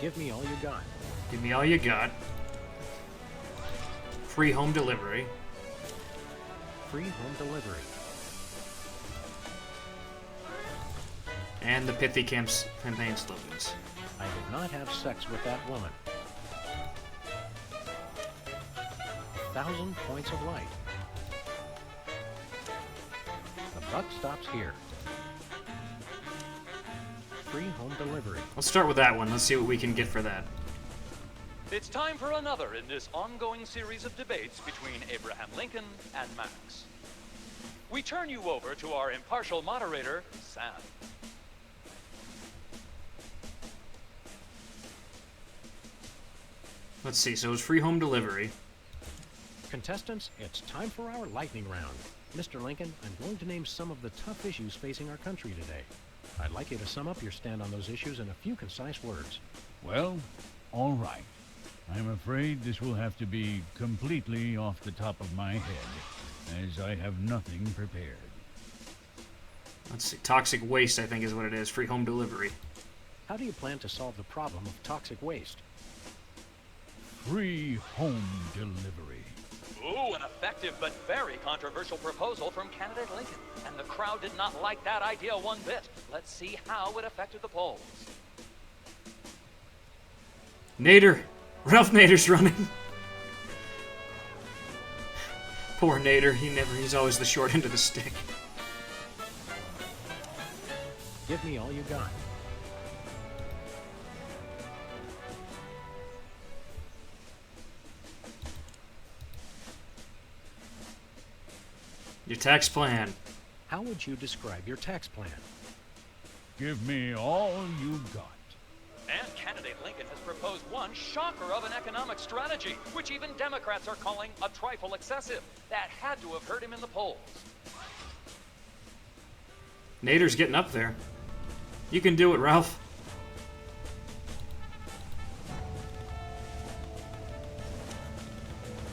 Give me all you got. Give me all you got. Free home delivery. Free home delivery. And the pithy campaign slogans. I did not have sex with that woman. 1,000 points of light. The buck stops here. Free home delivery. Let's start with that one. Let's see what we can get for that. It's time for another in this ongoing series of debates between Abraham Lincoln and Max. We turn you over to our impartial moderator, Sam. Let's see, so it was free home delivery. Contestants, it's time for our lightning round. Mr. Lincoln, I'm going to name some of the tough issues facing our country today. I'd like you to sum up your stand on those issues in a few concise words. Well, all right. I'm afraid this will have to be completely off the top of my head, as I have nothing prepared. Let's see, toxic waste, I think is what it is. Free home delivery. How do you plan to solve the problem of toxic waste? Free home delivery. Ooh, an effective but very controversial proposal from candidate Lincoln. And the crowd did not like that idea one bit. Let's see how it affected the polls. Nader! Ralph Nader's running. Poor Nader, he's always the short end of the stick. Give me all you got. Your tax plan. How would you describe your tax plan? Give me all you got. And candidate Lincoln has proposed one shocker of an economic strategy, which even Democrats are calling a trifle excessive. That had to have hurt him in the polls. Nader's getting up there. You can do it, Ralph.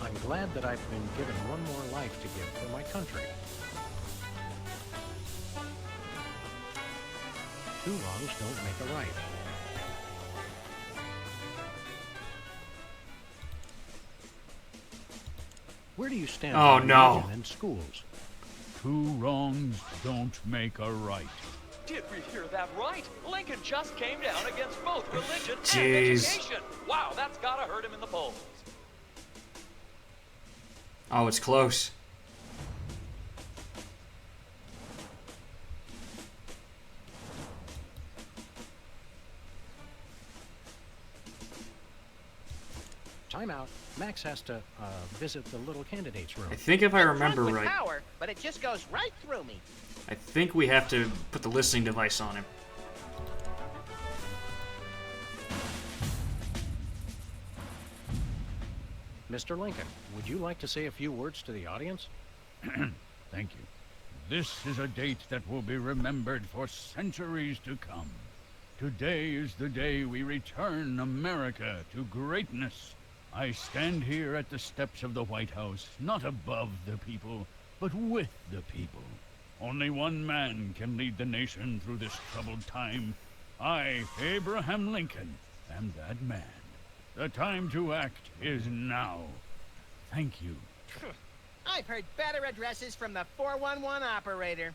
I'm glad that I've been given one more life to give for my country. Two wrongs don't make a right. Where do you stand Oh, on no. religion and schools? Two wrongs don't make a right. Did we hear that right? Lincoln just came down against both religion and Jeez. education. Wow, that's gotta hurt him in the polls. Oh, it's close. Time out. Max has to visit the little candidate's room. I think if I remember With right, power, but it just goes right through me. I think we have to put the listening device on him. Mr. Lincoln, would you like to say a few words to the audience? Thank you. This is a date that will be remembered for centuries to come. Today is the day we return America to greatness. I stand here at the steps of the White House, not above the people, but with the people. Only one man can lead the nation through this troubled time. I, Abraham Lincoln, am that man. The time to act is now. Thank you. I've heard better addresses from the 411 operator.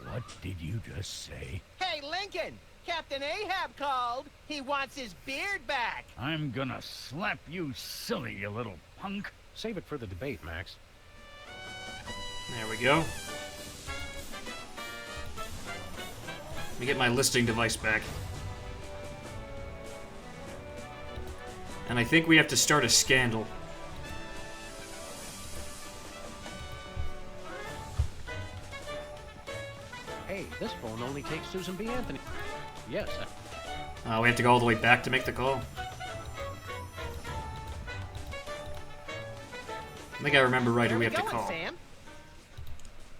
What did you just say? Hey, Lincoln! Captain Ahab called. He wants his beard back. I'm gonna slap you silly, you little punk. Save it for the debate, Max. There we go. Let me get my listing device back. And I think we have to start a scandal. Hey, this phone only takes Susan B. Anthony. Yes. We have to go all the way back to make the call. I think I remember right who we have to call. Sam?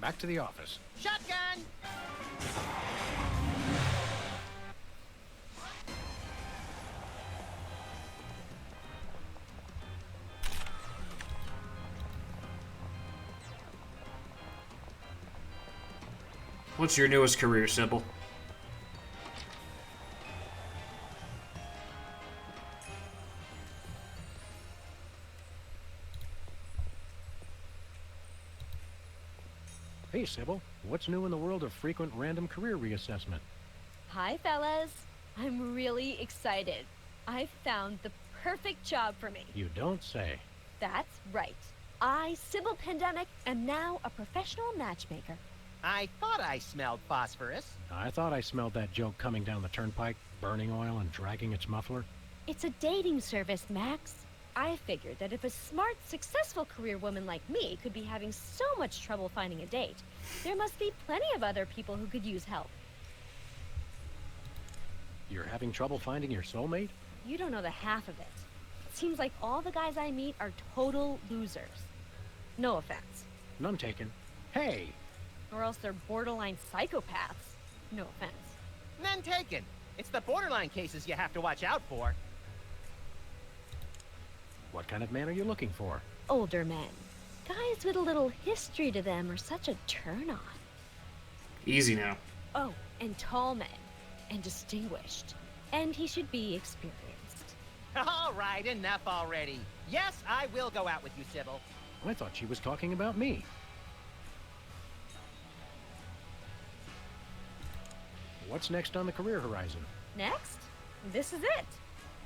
Back to the office. Shotgun! What's your newest career, Sybil? Hey, Sybil. What's new in the world of frequent random career reassessment? Hi, fellas. I'm really excited. I found the perfect job for me. You don't say. That's right. I, Sybil Pandemic, am now a professional matchmaker. I thought I smelled phosphorus. I thought I smelled that joke coming down the turnpike, burning oil and dragging its muffler. It's a dating service, Max. I figured that if a smart, successful career woman like me could be having so much trouble finding a date, there must be plenty of other people who could use help. You're having trouble finding your soulmate? You don't know the half of it. It seems like all the guys I meet are total losers. No offense. None taken. Hey! Or else they're borderline psychopaths. No offense. None taken. It's the borderline cases you have to watch out for. What kind of man are you looking for? Older men. Guys with a little history to them are such a turn-on. Easy now. Oh, and tall men. And distinguished. And he should be experienced. All right, enough already. Yes, I will go out with you, Sybil. I thought she was talking about me. What's next on the career horizon? Next? This is it.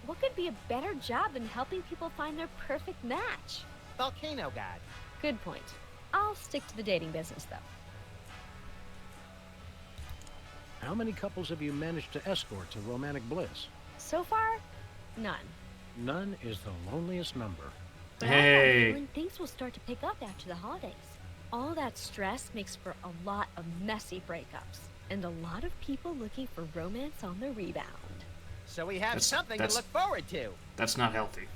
What could be a better job than helping people find their perfect match? Volcano God. Good point. I'll stick to the dating business, though. How many couples have you managed to escort to romantic bliss? So far, none. None is the loneliest number. But I have a feeling things will start to pick up after the holidays. All that stress makes for a lot of messy breakups. And a lot of people looking for romance on the rebound. So we have something to look forward to. That's not healthy.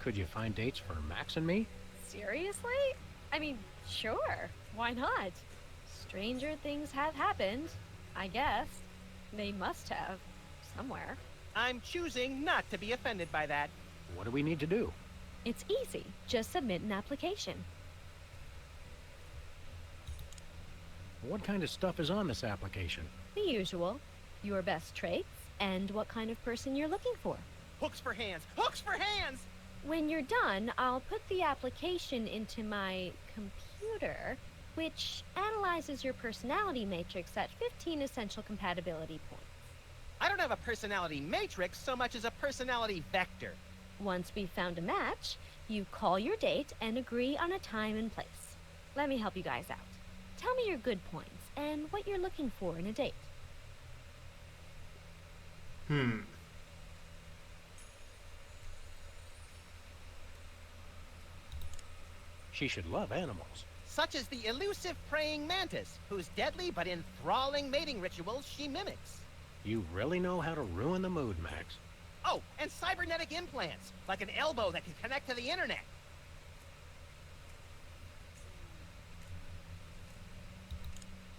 Could you find dates for Max and me? Seriously? I mean, sure. Why not? Stranger things have happened, I guess. They must have. Somewhere. I'm choosing not to be offended by that. What do we need to do? It's easy. Just submit an application. What kind of stuff is on this application? The usual. Your best traits, and what kind of person you're looking for. Hooks for hands! Hooks for hands! When you're done, I'll put the application into my computer, which analyzes your personality matrix at 15 essential compatibility points. I don't have a personality matrix so much as a personality vector. Once we've found a match, you call your date and agree on a time and place. Let me help you guys out. Tell me your good points and what you're looking for in a date. She should love animals. Such as the elusive praying mantis, whose deadly but enthralling mating rituals she mimics. You really know how to ruin the mood, Max. Oh, and cybernetic implants, like an elbow that can connect to the internet.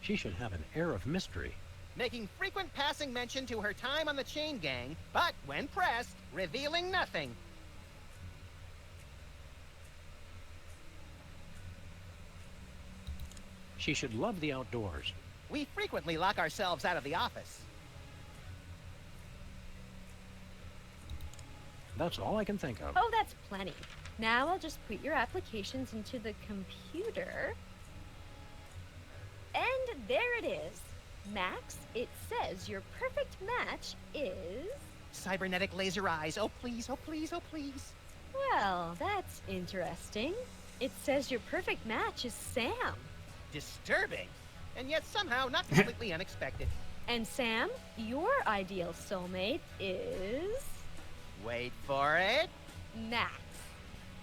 She should have an air of mystery. Making frequent passing mention to her time on the chain gang, but when pressed, revealing nothing. She should love the outdoors. We frequently lock ourselves out of the office. That's all I can think of. Oh, that's plenty. Now I'll just put your applications into the computer. And there it is. Max, it says your perfect match is... Cybernetic laser eyes. Oh, please, oh, please, oh, please. Well, that's interesting. It says your perfect match is Sam. Disturbing. And yet somehow not completely unexpected. And Sam, your ideal soulmate is... Wait for it. Max.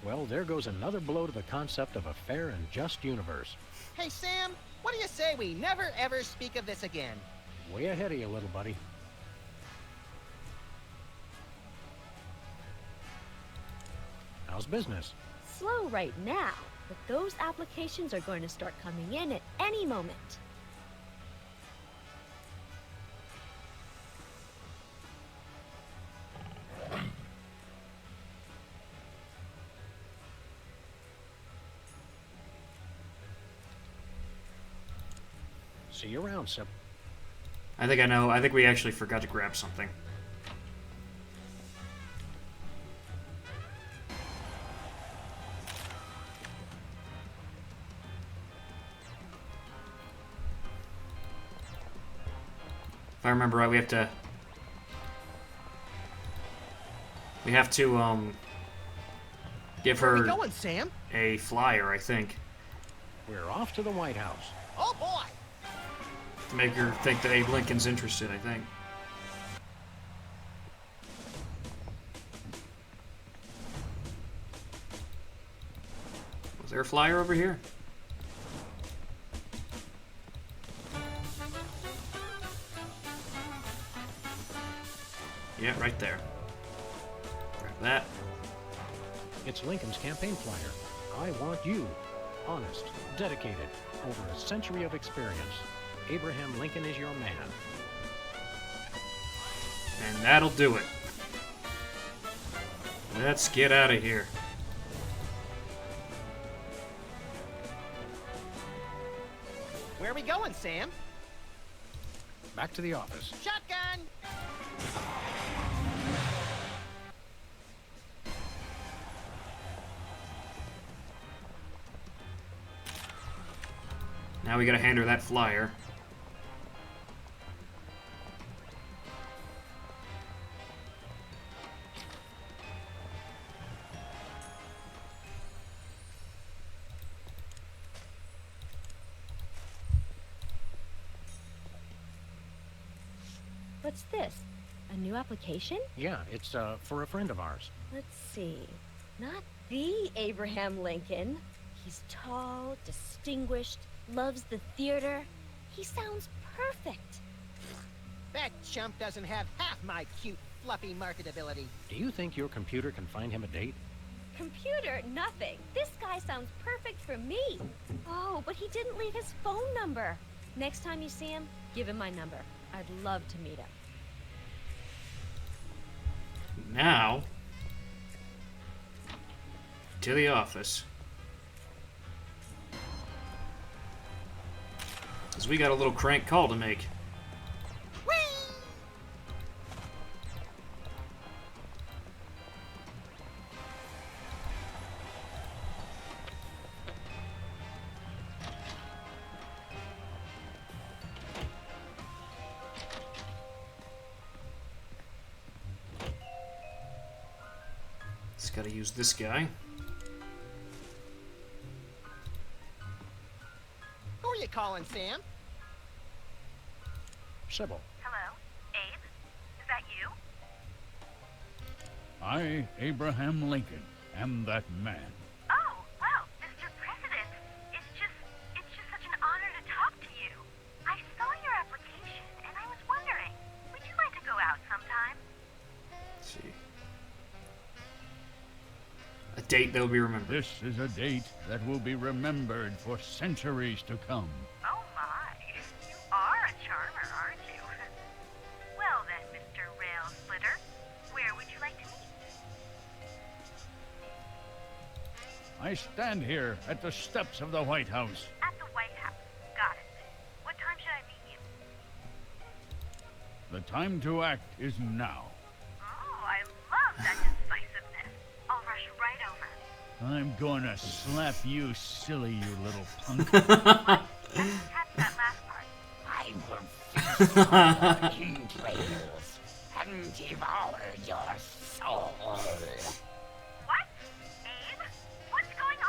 Well, there goes another blow to the concept of a fair and just universe. Hey, Sam, what do you say we never ever speak of this again? Way ahead of you, little buddy. How's business? Slow right now, but those applications are going to start coming in at any moment. See you around, Sip. I think I know. I think we actually forgot to grab something. If I remember right, we have to give Where are her we going, Sam? a flyer, I think, We're off to the White House. Oh, boy. to make her think that Abe Lincoln's interested, I think. Was there a flyer over here? Yeah, right there. Grab that. It's Lincoln's campaign flyer. I want you. Honest, dedicated, over a century of experience. Abraham Lincoln is your man. And that'll do it. Let's get out of here. Where are we going, Sam? Back to the office. Shotgun! Now we gotta hand her that flyer. What's this? A new application? Yeah, it's for a friend of ours. Let's see. Not the Abraham Lincoln. He's tall, distinguished, loves the theater. He sounds perfect. That chump doesn't have half my cute, fluffy marketability. Do you think your computer can find him a date? Computer, nothing. This guy sounds perfect for me. Oh, but he didn't leave his phone number. Next time you see him, give him my number. I'd love to meet him. Now, to the office. Because we got a little crank call to make. Just gotta use this guy. Who are you calling, Sam? Sybil. Hello? Abe? Is that you? I, Abraham Lincoln, am that man. Oh, wow, Mr. President. It's just such an honor to talk to you. I saw your application, and I was wondering, would you like to go out sometime? Let's see. date that will be remembered. This is a date that will be remembered for centuries to come. Oh my, you are a charmer, aren't you? Well then, Mr. Rail Splitter, where would you like to meet? I stand here at the steps of the White House. At the White House. Got it. What time should I meet you? The time to act is now. Oh, I love that decisiveness. I'll rush right over. I'm gonna slap you silly, you little punk. Catch that last part. I will feast on your entrails and devour your soul. What? Abe? What's going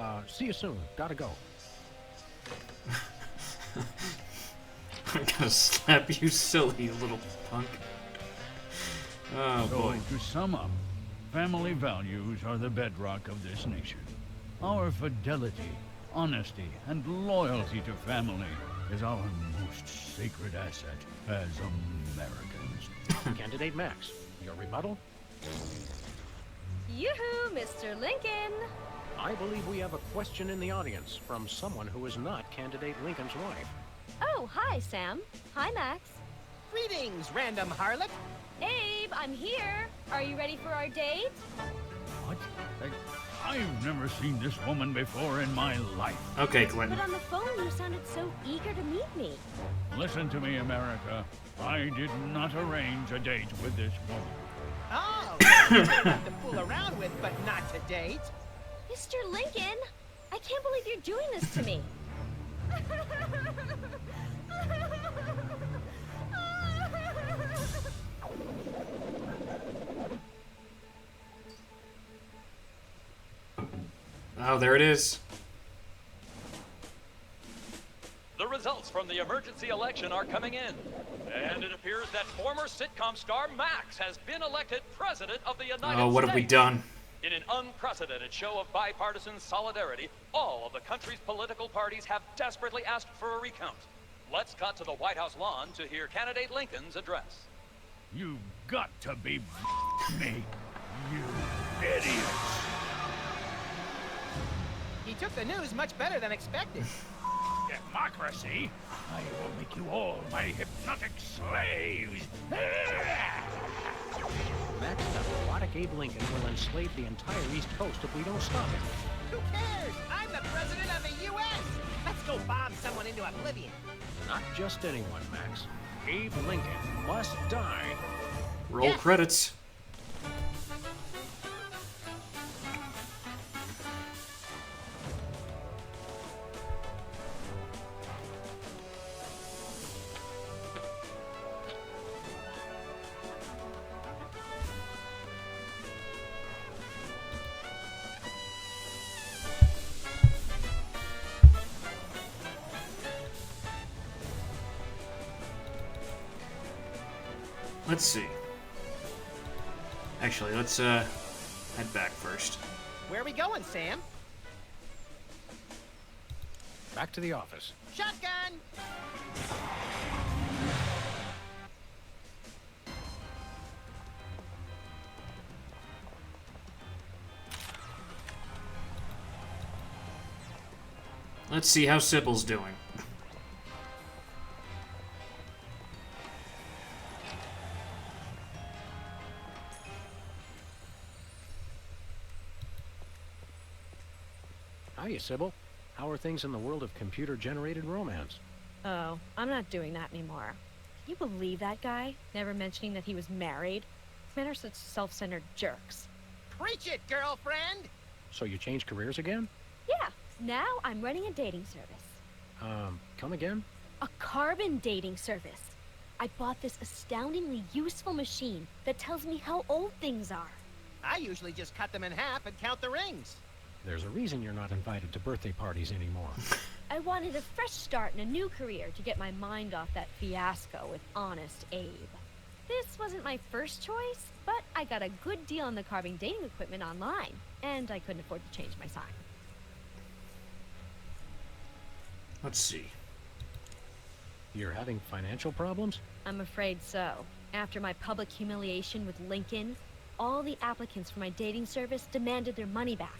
on? See you soon. Gotta go. I'm gonna slap you silly, you little punk. Oh, So, boy. to sum up, family values are the bedrock of this nation. Our fidelity, honesty, and loyalty to family is our most sacred asset as Americans. Candidate Max, your rebuttal? Yoo-hoo, Mr. Lincoln! I believe we have a question in the audience from someone who is not Candidate Lincoln's wife. Oh, hi, Sam. Hi, Max. Greetings, random harlot. Abe, I'm here. Are you ready for our date? What? I've never seen this woman before in my life. Okay, Clinton. But on the phone, you sounded so eager to meet me. Listen to me, America. I did not arrange a date with this woman. Oh, enough to fool around with, but not to date. Mr. Lincoln, I can't believe you're doing this to me. Oh, there it is. The results from the emergency election are coming in. And it appears that former sitcom star Max has been elected President of the United States. Oh, what have we done? In an unprecedented show of bipartisan solidarity, all of the country's political parties have desperately asked for a recount. Let's cut to the White House lawn to hear candidate Lincoln's address. You've got to be me, you idiots. He took the news much better than expected. Democracy? I will make you all my hypnotic slaves. Max, that robotic Abe Lincoln will enslave the entire East Coast if we don't stop him. Who cares? I'm the president of the U.S. Let's go bomb someone into oblivion. Not just anyone, Max. Abe Lincoln must die. Roll credits. Let's see. Actually, let's head back first. Where are we going, Sam? Back to the office. Shotgun! Let's see how Sybil's doing. Hiya, Sybil. How are things in the world of computer-generated romance? Oh, I'm not doing that anymore. Can you believe that guy? Never mentioning that he was married? Men are such self-centered jerks. Preach it, girlfriend! So you changed careers again? Yeah, now I'm running a dating service. Come again? A carbon dating service. I bought this astoundingly useful machine that tells me how old things are. I usually just cut them in half and count the rings. There's a reason you're not invited to birthday parties anymore. I wanted a fresh start in a new career to get my mind off that fiasco with Honest Abe. This wasn't my first choice, but I got a good deal on the carving dating equipment online, and I couldn't afford to change my sign. Let's see. You're having financial problems? I'm afraid so. After my public humiliation with Lincoln, all the applicants for my dating service demanded their money back.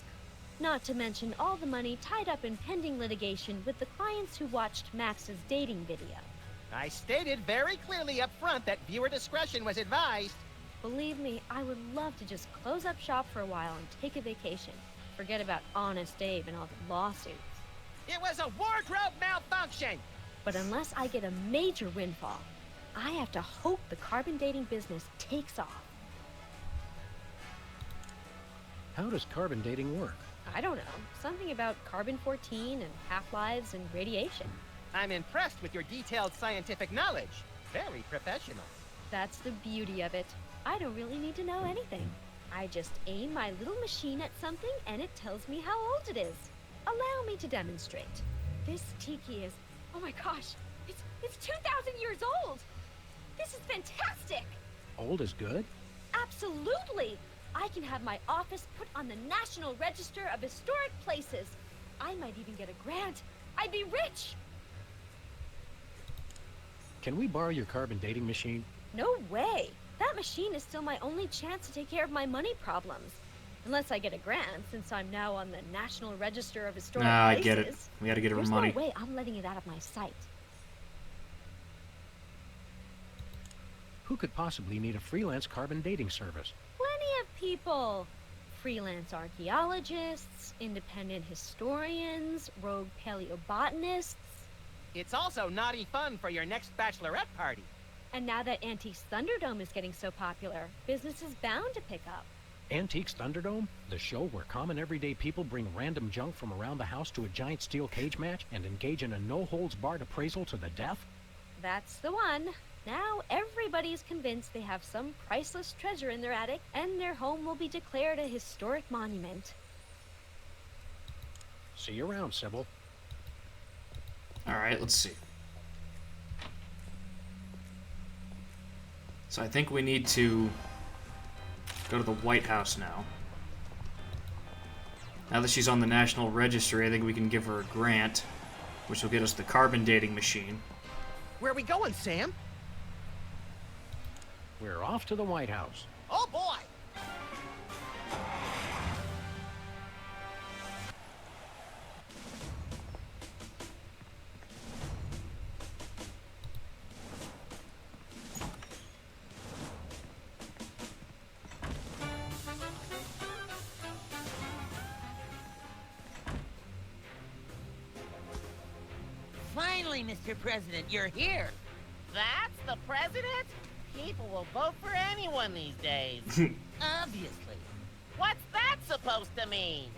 Not to mention all the money tied up in pending litigation with the clients who watched Max's dating video. I stated very clearly up front that viewer discretion was advised. Believe me, I would love to just close up shop for a while and take a vacation. Forget about Honest Abe and all the lawsuits. It was a wardrobe malfunction! But unless I get a major windfall, I have to hope the carbon dating business takes off. How does carbon dating work? I don't know. Something about carbon-14 and half-lives and radiation. I'm impressed with your detailed scientific knowledge. Very professional. That's the beauty of it. I don't really need to know anything. I just aim my little machine at something and it tells me how old it is. Allow me to demonstrate. This tiki is, oh my gosh, it's 2,000 years old! This is fantastic! Old is good? Absolutely! I can have my office put on the National Register of Historic Places. I might even get a grant. I'd be rich! Can we borrow your carbon dating machine? No way! That machine is still my only chance to take care of my money problems. Unless I get a grant, since I'm now on the National Register of Historic Places. I get it. We gotta get her There's money. no way I'm letting it out of my sight. Who could possibly need a freelance carbon dating service? Plenty of people. Freelance archaeologists, independent historians, rogue paleobotanists. It's also naughty fun for your next bachelorette party. And now that Antiques Thunderdome is getting so popular, business is bound to pick up. Antiques Thunderdome? The show where common everyday people bring random junk from around the house to a giant steel cage match and engage in a no-holds-barred appraisal to the death? That's the one. Now everybody's convinced they have some priceless treasure in their attic, and their home will be declared a historic monument. See you around, Sybil. Alright, let's see. So I think we need to go to the White House now. Now that she's on the National Registry, I think we can give her a grant, which will get us the carbon dating machine. Where are we going, Sam? We're off to the White House. Oh boy! Finally, Mr. President, you're here. That's the president? People will vote for anyone these days. Obviously. What's that supposed to mean?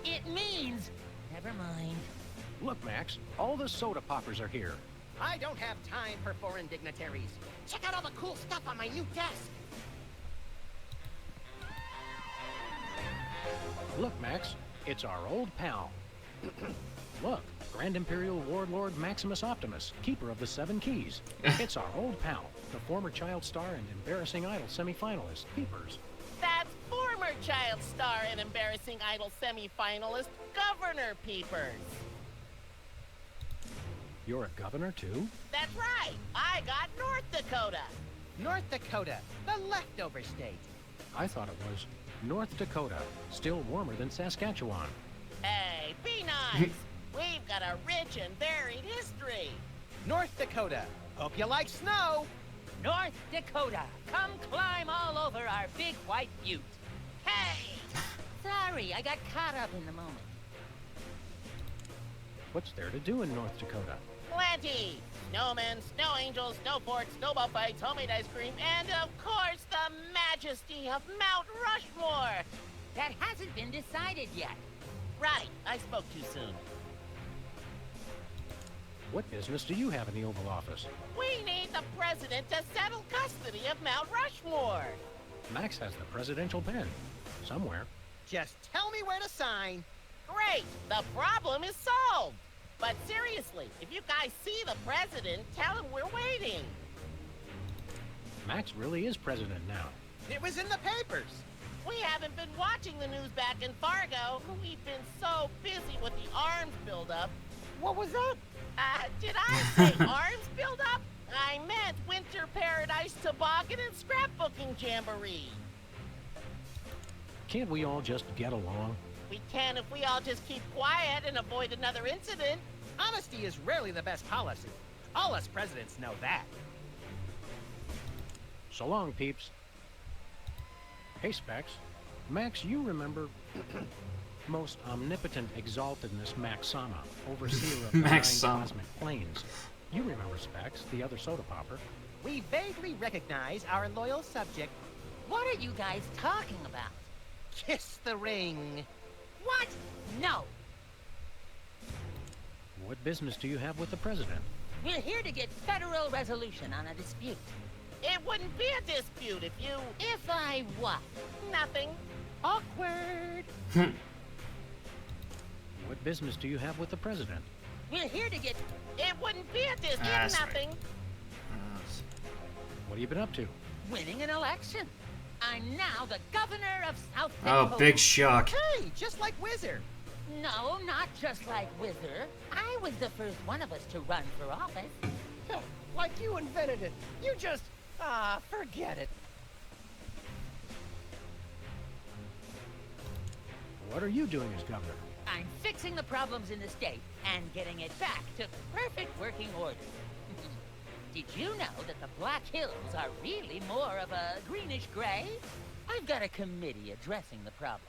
It means... Never mind. Look, Max, all the soda poppers are here. I don't have time for foreign dignitaries. Check out all the cool stuff on my new desk. Look, Max, it's our old pal. Look, Grand Imperial Warlord Maximus Optimus, keeper of the Seven Keys. It's our old pal, the former Child Star and Embarrassing Idol semifinalist, Peepers. That's former Child Star and Embarrassing Idol semi-finalist, Governor Peepers. You're a governor, too? That's right. I got North Dakota. North Dakota, the leftover state. I thought it was North Dakota, still warmer than Saskatchewan. Hey, be nice. We've got a rich and varied history. North Dakota, hope you like snow. North Dakota, come climb all over our big white butte. Hey! Sorry, I got caught up in the moment. What's there to do in North Dakota? Plenty. Snowmen, snow angels, snow forts, snowball fights, homemade ice cream, and of course the majesty of Mount Rushmore. That hasn't been decided yet. Right, I spoke too soon. What business do you have in the Oval Office? We need the president to settle custody of Mount Rushmore. Max has the presidential pen. Somewhere. Just tell me where to sign. Great, the problem is solved. But seriously, if you guys see the president, tell him we're waiting. Max really is president now. It was in the papers. We haven't been watching the news back in Fargo. We've been so busy with the arms buildup. What was that? Did I say arms buildup? I meant Winter Paradise Toboggan and Scrapbooking Jamboree. Can't we all just get along? We can if we all just keep quiet and avoid another incident. Honesty is rarely the best policy. All us presidents know that. So long, peeps. Hey, Specs. Max, you remember most omnipotent exaltedness Maxama, overseer of the 9 Maxama. cosmic planes. You remember Specs, the other soda popper. We vaguely recognize our loyal subject. What are you guys talking about? Kiss the ring. What? No. What business do you have with the president? We're here to get federal resolution on a dispute. It wouldn't be a dispute if you... If I what? Nothing. Awkward. What business do you have with the president? We're here to get... It wouldn't be a dispute. That's right. Nothing. What have you been up to? Winning an election. I'm now the governor of South Oh, Dakota. big shock. Hey, just like Wizard. No, not just like Wizard. I was the first one of us to run for office. Like you invented it. You just... forget it. What are you doing as governor? I'm fixing the problems in the state and getting it back to perfect working order. Did you know that the Black Hills are really more of a greenish gray? I've got a committee addressing the problem.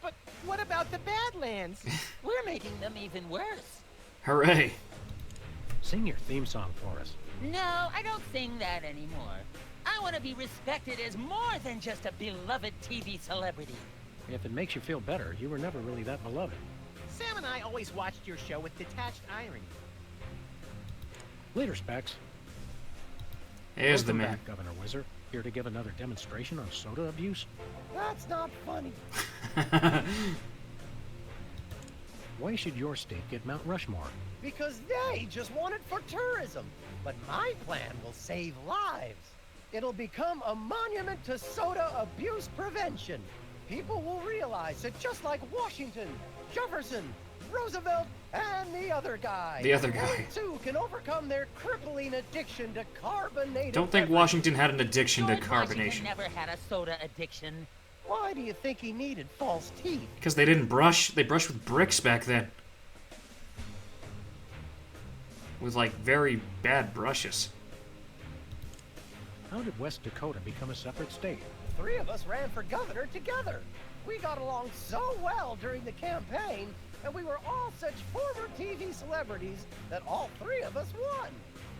But what about the Badlands? We're making them even worse. Hooray. Sing your theme song for us. No, I don't sing that anymore. I want to be respected as more than just a beloved TV celebrity. If it makes you feel better, you were never really that beloved. Sam and I always watched your show with detached irony. Later, Specs. Here's the Welcome man. back, Governor Wizard. Here to give another demonstration on soda abuse? That's not funny. Why should your state get Mount Rushmore? Because they just want it for tourism. But my plan will save lives. It'll become a monument to soda abuse prevention. People will realize that just like Washington, Jefferson, Roosevelt, and the other guy, The other guy. they too can overcome their crippling addiction to carbonated Don't think beverages. Washington had an addiction to George Washington carbonation. never had a soda addiction. Why do you think he needed false teeth? Because they didn't brush. They brushed with bricks back then. With, like, very bad brushes. How did West Dakota become a separate state? 3 of us ran for governor together. We got along so well during the campaign, and we were all such former TV celebrities that all 3 of us won.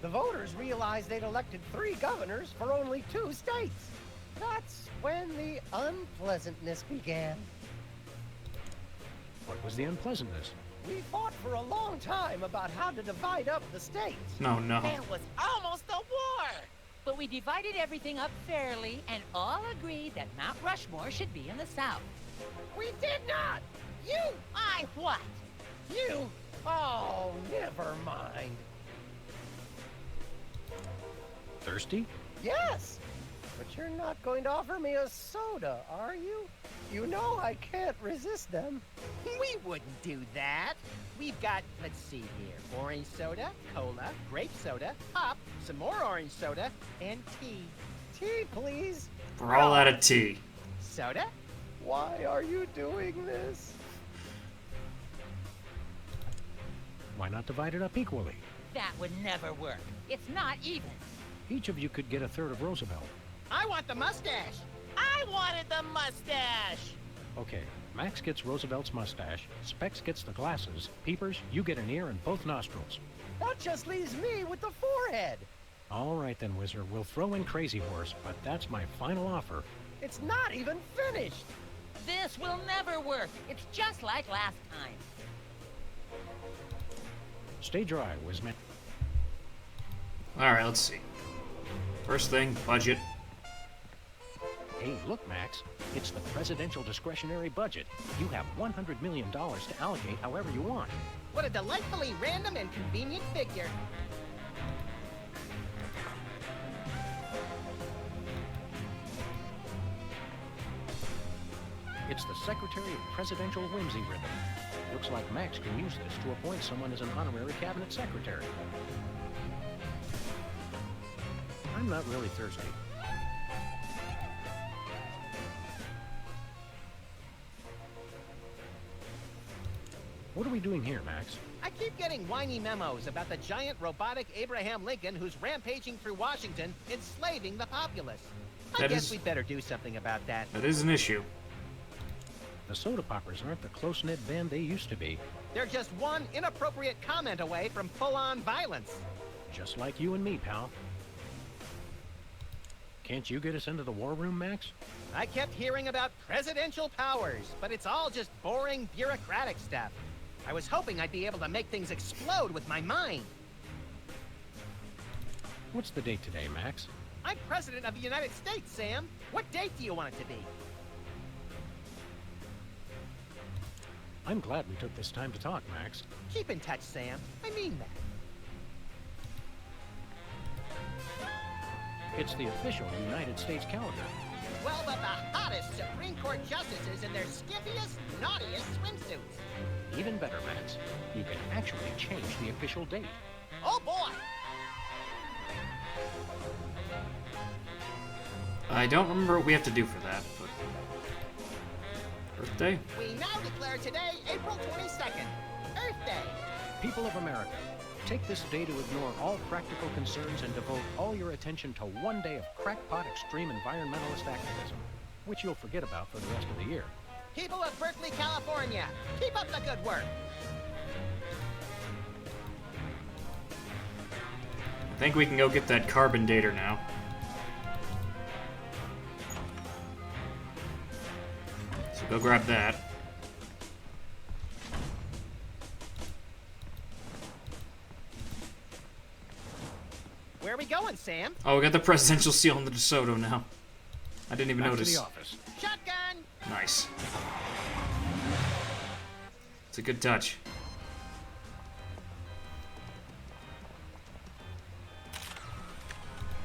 The voters realized they'd elected 3 governors for only 2 states. That's when the unpleasantness began. What was the unpleasantness? We fought for a long time about how to divide up the states. No, no. There was almost a war. But we divided everything up fairly and all agreed that Mount Rushmore should be in the South. We did not! You! I what? You! Oh, never mind. Thirsty? Yes! But you're not going to offer me a soda, are you? You know I can't resist them. We wouldn't do that. We've got, let's see here, orange soda, cola, grape soda, pop, some more orange soda, and tea. Tea, please. We're all out of tea. Soda? Why are you doing this? Why not divide it up equally? That would never work. It's not even. Each of you could get a third of Roosevelt. I want the mustache. I wanted the mustache. Okay, Max gets Roosevelt's mustache, Specs gets the glasses, Peepers, you get an ear and both nostrils. That just leaves me with the forehead. All right then, Wizard, we'll throw in Crazy Horse, but that's my final offer. It's not even finished. This will never work. It's just like last time. Stay dry, Wizman. Alright, let's see. First thing, budget. Hey, look, Max. It's the presidential discretionary budget. You have $100 million to allocate however you want. What a delightfully random and convenient figure. It's the Secretary of Presidential Whimsy ribbon. Looks like Max can use this to appoint someone as an honorary cabinet secretary. I'm not really thirsty. What are we doing here, Max? I keep getting whiny memos about the giant robotic Abraham Lincoln who's rampaging through Washington, enslaving the populace. I guess we'd better do something about that. That is an issue. The soda poppers aren't the close-knit band they used to be. They're just one inappropriate comment away from full-on violence. Just like you and me, pal. Can't you get us into the war room, Max? I kept hearing about presidential powers, but it's all just boring bureaucratic stuff. I was hoping I'd be able to make things explode with my mind. What's the date today, Max? I'm President of the United States, Sam. What date do you want it to be? I'm glad we took this time to talk, Max. Keep in touch, Sam. I mean that. It's the official United States calendar. 12 of the hottest Supreme Court justices in their skimpiest, naughtiest swimsuits. Even better, Max. You can actually change the official date. Oh, boy! I don't remember what we have to do for that, but... Birthday? We now declare today April 22nd, Earth Day. People of America, take this day to ignore all practical concerns and devote all your attention to one day of crackpot extreme environmentalist activism, which you'll forget about for the rest of the year. People of Berkeley, California, keep up the good work. I think we can go get that carbon dater now. So go grab that. Where are we going, Sam? Oh, we got the presidential seal on the DeSoto now. I didn't even Back notice. to the office. Shotgun! Nice. It's a good touch.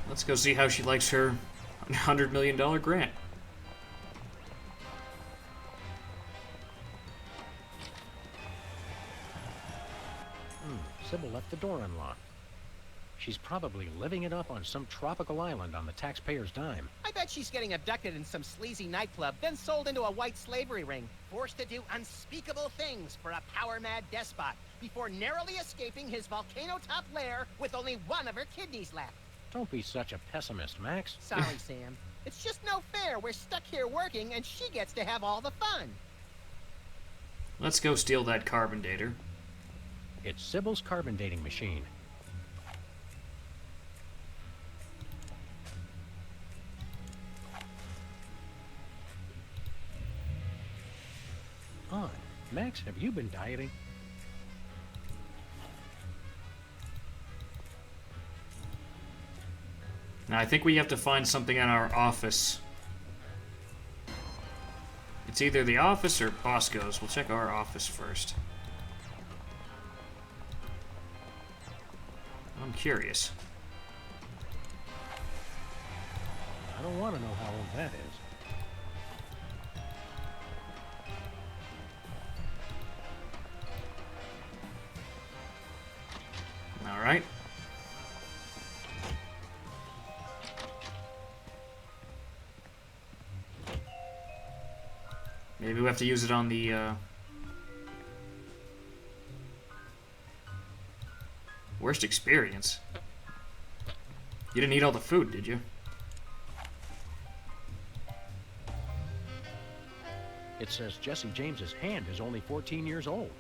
Let's go see how she likes her $100 million grant. Sybil left the door unlocked. She's probably living it up on some tropical island on the taxpayer's dime. I bet she's getting abducted in some sleazy nightclub, then sold into a white slavery ring, forced to do unspeakable things for a power-mad despot, before narrowly escaping his volcano-top lair with only one of her kidneys left. Don't be such a pessimist, Max. Sorry, Sam. It's just no fair. We're stuck here working, and she gets to have all the fun. Let's go steal that carbon dater. It's Sybil's carbon dating machine. On. Max, have you been dieting? Now, I think we have to find something in our office. It's either the office or Bosco's. We'll check our office first. I'm curious. I don't want to know how old that is. All right. Maybe we have to use it on the, worst experience. You didn't eat all the food, did you? It says Jesse James's hand is only 14 years old.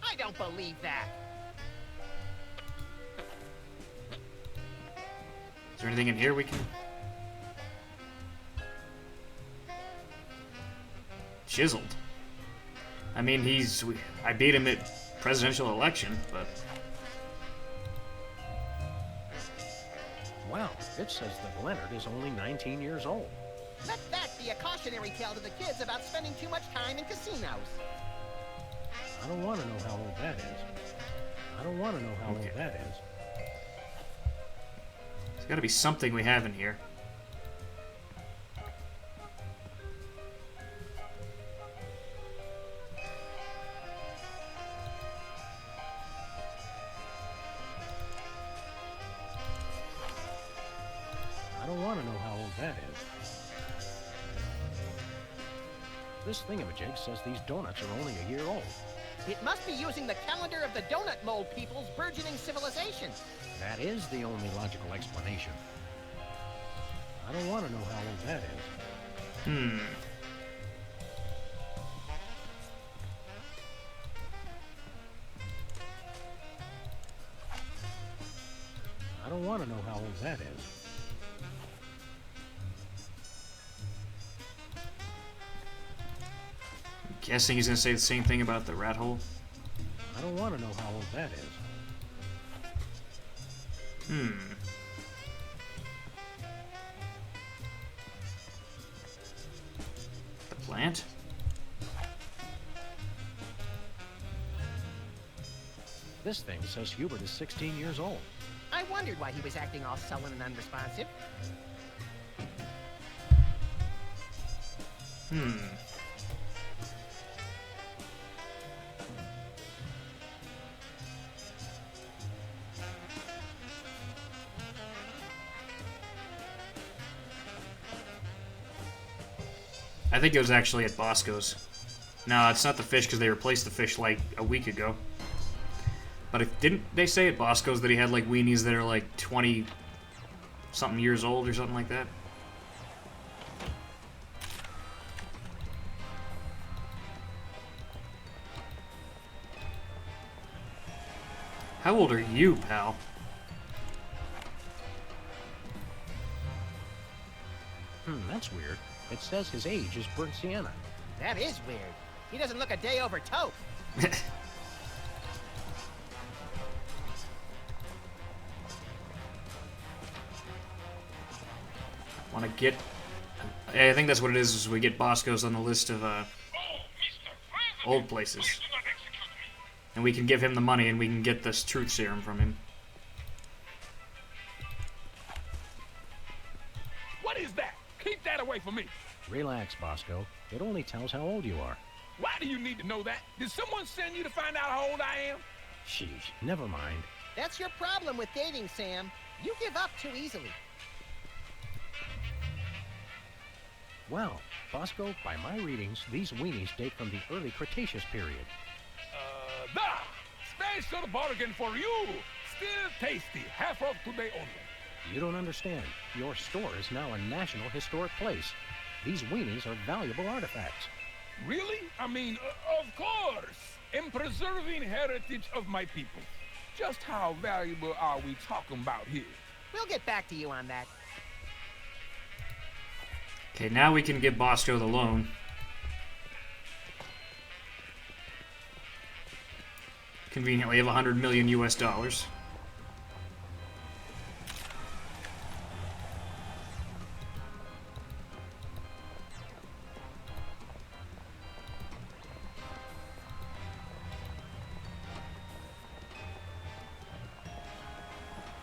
I don't believe that. Is there anything in here we can... Chiseled. I mean, I beat him at presidential election, but... Wow, it says that Leonard is only 19 years old. Let that be a cautionary tale to the kids about spending too much time in casinos. I don't want to know how old that is. I don't want to know how old that is. There's got to be something we have in here. I don't want to know how old that is. This thingamajig says these donuts are only a year old. It must be using the calendar of the donut mold people's burgeoning civilization. That is the only logical explanation. I don't want to know how old that is. I don't want to know how old that is. I'm guessing he's gonna say the same thing about the rat hole. I don't want to know how old that is. The plant? This thing says Hubert is 16 years old. I wondered why he was acting all sullen and unresponsive. I think it was actually at Bosco's. No, it's not the fish because they replaced the fish like a week ago. But didn't they say at Bosco's that he had like weenies that are like 20-something years old or something like that? How old are you, pal? That's weird. It says his age is burnt sienna. That is weird. He doesn't look a day over taupe. Want to get... I think that's what it is we get Bosco's on the list of old places. And we can give him the money and we can get this truth serum from him. What is that? Keep that away from me. Relax, Bosco. It only tells how old you are. Why do you need to know that? Did someone send you to find out how old I am? Sheesh, never mind. That's your problem with dating, Sam. You give up too easily. Well, Bosco, by my readings, these weenies date from the early Cretaceous period. Special bargain for you! Still tasty, half off today only. You don't understand. Your store is now a National Historic Place. These weenies are valuable artifacts. Really? I mean, of course! In preserving heritage of my people. Just how valuable are we talking about here? We'll get back to you on that. Okay, now we can give Bosco the loan. Conveniently of 100 million US dollars.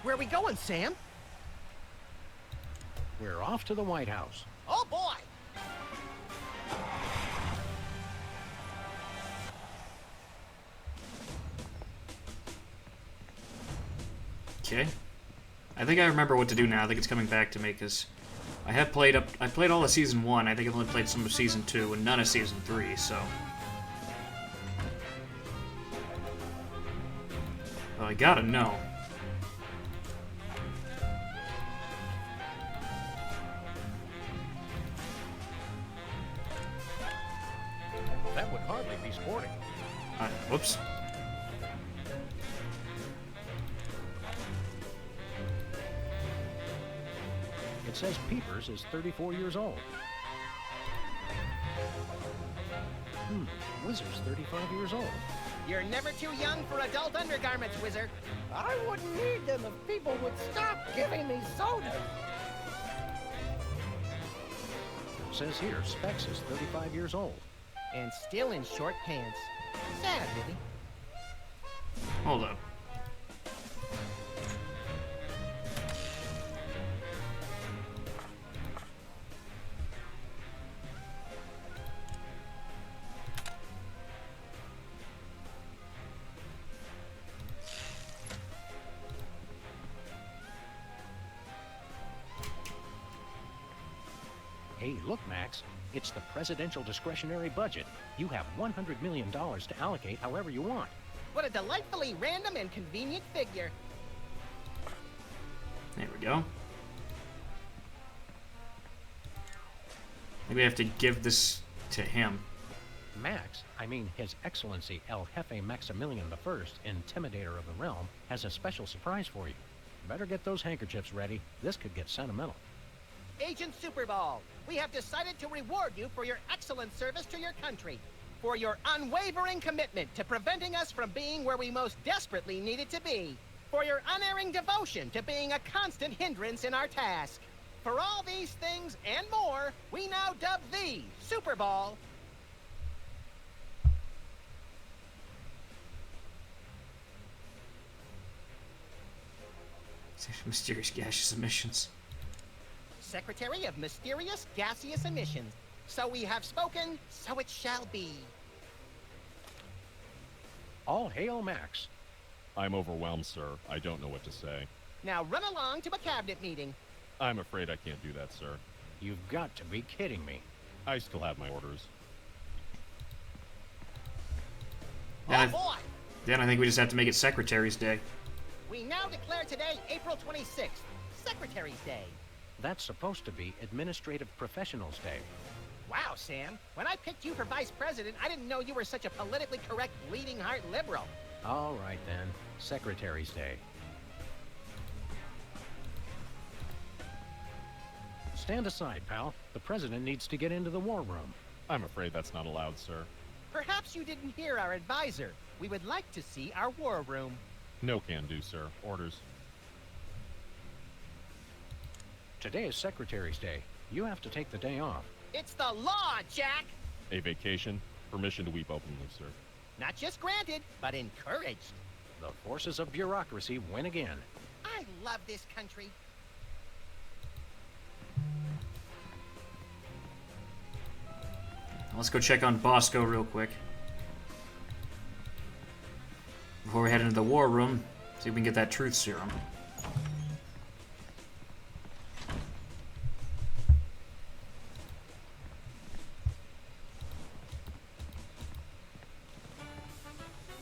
Where are we going, Sam? We're off to the White House. Oh, boy! Okay. I think I remember what to do now. I think it's coming back to me because I played all of Season 1. I think I've only played some of Season 2 and none of Season 3, so... Well, I gotta know. That would hardly be sporting. Whoops. It says Peepers is 34 years old. Whizzer's 35 years old. You're never too young for adult undergarments, Whizzer. I wouldn't need them if people would stop giving me sodas. It says here Specs is 35 years old. And still in short pants. Sad, really. Hold up. Hey, look, Max. It's the presidential discretionary budget. You have $100 million to allocate however you want. What a delightfully random and convenient figure. There we go. Maybe I have to give this to him. Max, I mean His Excellency El Jefe Maximilian I, Intimidator of the Realm, has a special surprise for you. Better get those handkerchiefs ready. This could get sentimental. Agent Superball, we have decided to reward you for your excellent service to your country, for your unwavering commitment to preventing us from being where we most desperately needed to be, for your unerring devotion to being a constant hindrance in our task. For all these things and more, we now dub thee Superball. Mysterious gaseous emissions. Secretary of Mysterious Gaseous Emissions. So we have spoken, so it shall be. All hail, Max. I'm overwhelmed, sir. I don't know what to say. Now run along to a cabinet meeting. I'm afraid I can't do that, sir. You've got to be kidding me. I still have my orders. Then Oh boy! Then I think we just have to make it Secretary's Day. We now declare today April 26th, Secretary's Day. That's supposed to be Administrative Professionals Day. Wow, Sam. When I picked you for vice president, I didn't know you were such a politically correct bleeding heart liberal. All right, then. Secretary's Day. Stand aside, pal. The president needs to get into the war room. I'm afraid that's not allowed, sir. Perhaps you didn't hear our advisor. We would like to see our war room. No can do, sir. Orders. Today is Secretary's Day. You have to take the day off. It's the law, Jack! A vacation? Permission to weep openly, sir. Not just granted, but encouraged. The forces of bureaucracy win again. I love this country. Let's go check on Bosco real quick. Before we head into the war room, see if we can get that truth serum.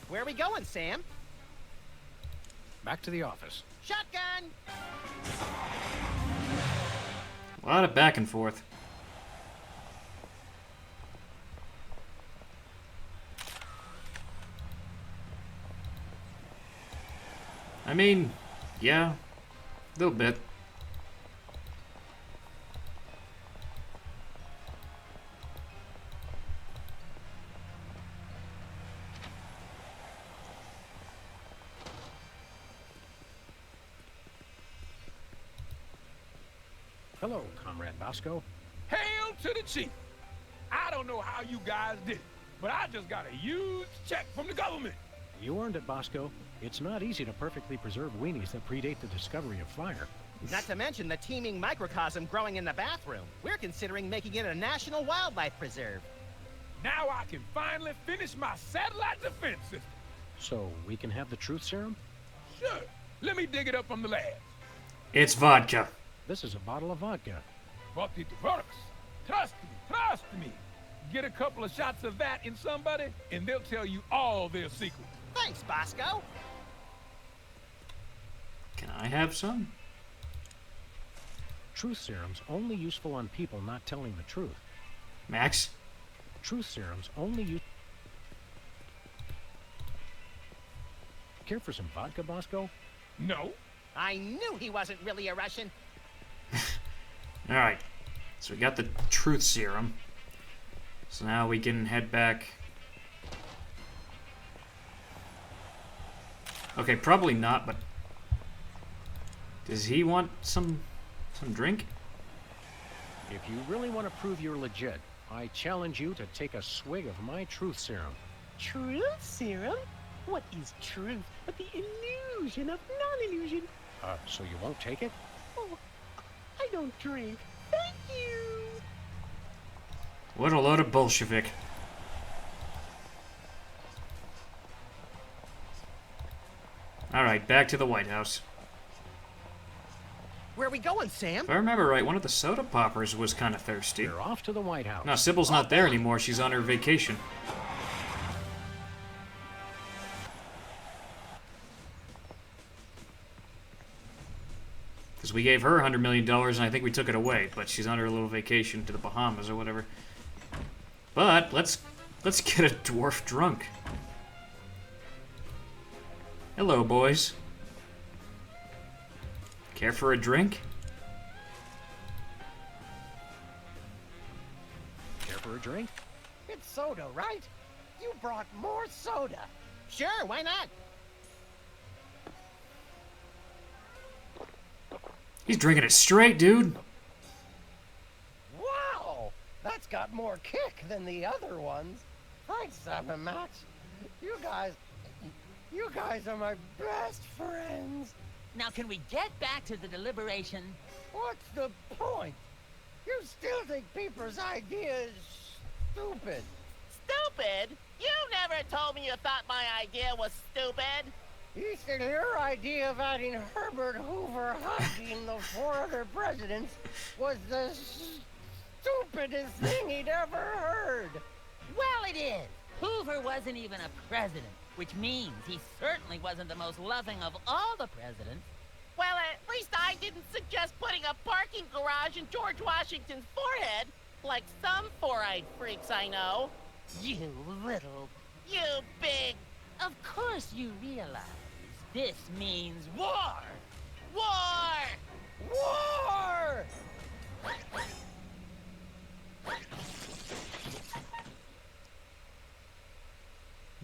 Where are we going, Sam? Back to the office. Shotgun! A lot of back and forth. I mean, yeah, a little bit. Hello, Comrade Bosco. Hail to the chief! I don't know how you guys did it, but I just got a huge check from the government. You earned it, Bosco. It's not easy to perfectly preserve weenies that predate the discovery of fire. Not to mention the teeming microcosm growing in the bathroom. We're considering making it a national wildlife preserve. Now I can finally finish my satellite defense system. So we can have the truth serum? Sure. Let me dig it up from the lab. It's vodka. This is a bottle of vodka. But it works. Trust me. Get a couple of shots of that in somebody, and they'll tell you all their secrets. Thanks, Bosco. Can I have some? Truth serum's only useful on people not telling the truth. Max? Truth serum's only use... Care for some vodka, Bosco? No. I knew he wasn't really a Russian. Alright, so we got the truth serum. So now we can head back. Okay, probably not, but does he want some drink? If you really want to prove you're legit, I challenge you to take a swig of my truth serum. Truth serum? What is truth but the illusion of non-illusion? So you won't take it? Oh, I don't drink. Thank you. What a load of Bolshevik. Alright, back to the White House. We're where are we going, Sam? If I remember right, one of the soda poppers was kind of thirsty. We're off to the White House. No, Sybil's not there anymore. She's on her vacation. Because we gave her $100 million and I think we took it away, but she's on her little vacation to the Bahamas or whatever. But let's get a dwarf drunk. Hello, boys. Care for a drink? Care for a drink? It's soda, right? You brought more soda. Sure, why not? He's drinking it straight, dude. Wow! That's got more kick than the other ones. Thanks, Sam and Max. You guys are my best friends. Now, can we get back to the deliberation? What's the point? You still think Peeper's idea is stupid. Stupid? You never told me you thought my idea was stupid. He said your idea of adding Herbert Hoover hugging the 4 other presidents was the stupidest thing he'd ever heard. Well, it is. Hoover wasn't even a president, which means he certainly wasn't the most loving of all the presidents. Well, at least I didn't suggest putting a parking garage in George Washington's forehead, like some four-eyed freaks I know. You little... You big... Of course you realize this means war! War! War!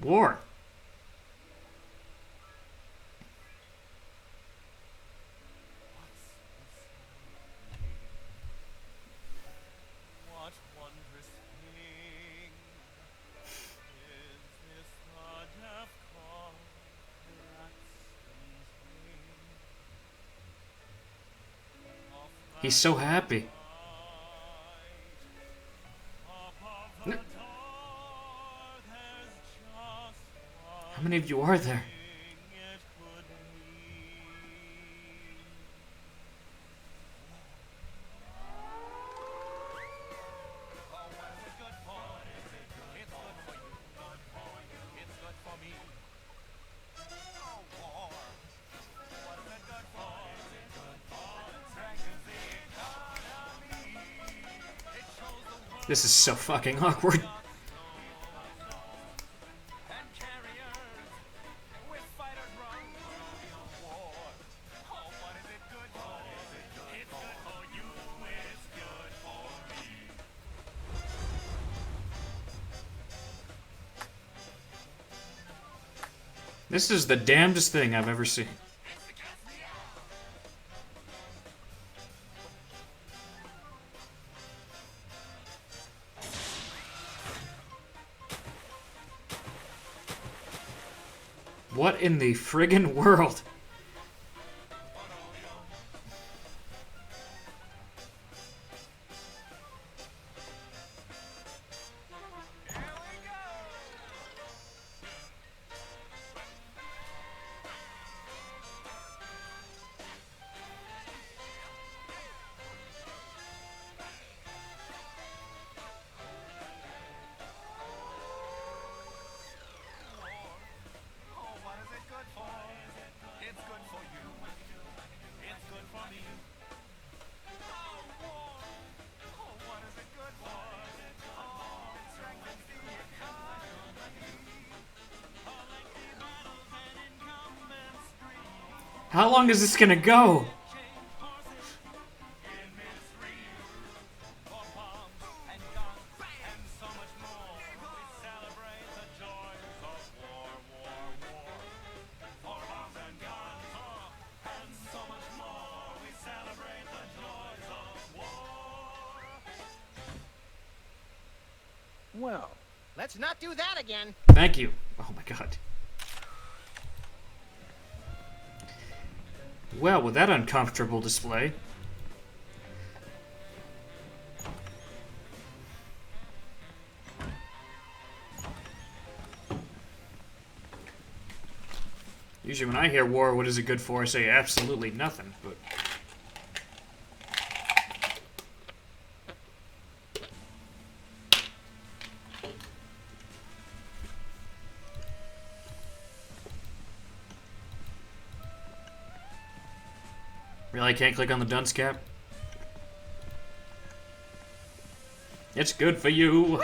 War. What wondrous thing is this the deaf call He's so happy. How many of you are there? This is so fucking awkward. This is the damnedest thing I've ever seen. What in the friggin' world? How long is this gonna go? Well, let's not do that again. Thank you. Oh my god. Well, with that uncomfortable display. Usually when I hear war, what is it good for? I say absolutely nothing, but Really, I can't click on the dunce cap? It's good for you.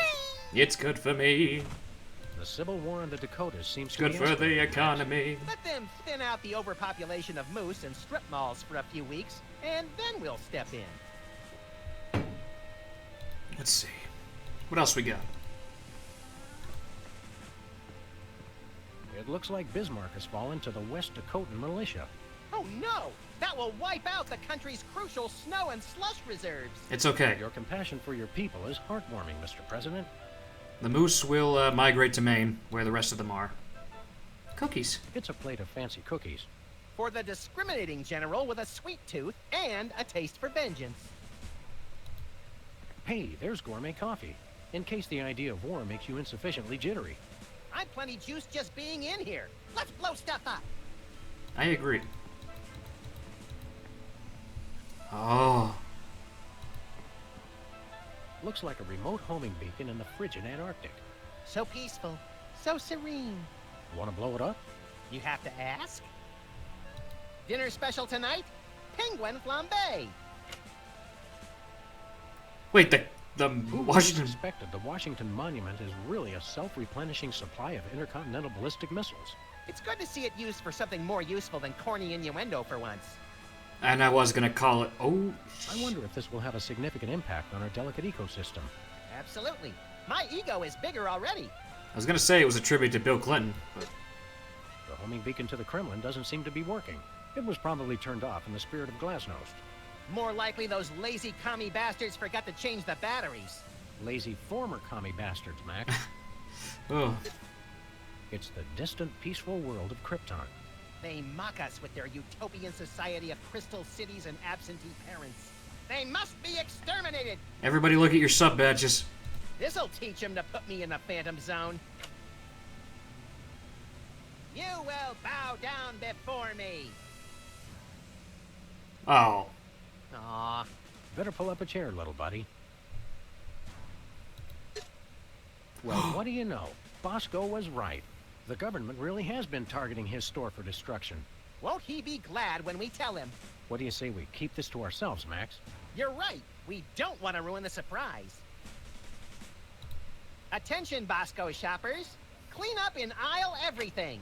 It's good for me. The Civil War in the Dakotas seems to Good be for the escalating, Max. economy. Let them thin out the overpopulation of moose and strip malls for a few weeks, and then we'll step in. Let's see. What else we got? It looks like Bismarck has fallen to the West Dakotan militia. Oh no! That will wipe out the country's crucial snow and slush reserves. It's okay. Your compassion for your people is heartwarming, Mr. President. The moose will migrate to Maine, where the rest of them are. Cookies. It's a plate of fancy cookies. For the discriminating general with a sweet tooth and a taste for vengeance. Hey, there's gourmet coffee. In case the idea of war makes you insufficiently jittery. I'm plenty juiced just being in here. Let's blow stuff up. I agree. Oh. Looks like a remote homing beacon in the frigid Antarctic. So peaceful. So serene. Want to blow it up? You have to ask? Dinner special tonight? Penguin flambe. Wait, the Who Washington... suspected the Washington Monument is really a self-replenishing supply of intercontinental ballistic missiles? It's good to see it used for something more useful than corny innuendo for once. And I was gonna call it... Oh. I wonder if this will have a significant impact on our delicate ecosystem. Absolutely. My ego is bigger already. I was gonna say it was a tribute to Bill Clinton, but... The homing beacon to the Kremlin doesn't seem to be working. It was probably turned off in the spirit of Glasnost. More likely those lazy commie bastards forgot to change the batteries. Lazy former commie bastards, Max. Oh. It's the distant, peaceful world of Krypton. They mock us with their utopian society of crystal cities and absentee parents. They must be exterminated! Everybody look at your sub badges. This'll teach them to put me in the Phantom Zone. You will bow down before me. Oh. Aw. Better pull up a chair, little buddy. Well, what do you know? Bosco was right. The government really has been targeting his store for destruction. Won't he be glad when we tell him? What do you say we keep this to ourselves, Max? You're right. We don't want to ruin the surprise. Attention, Bosco shoppers. Clean up in aisle everything.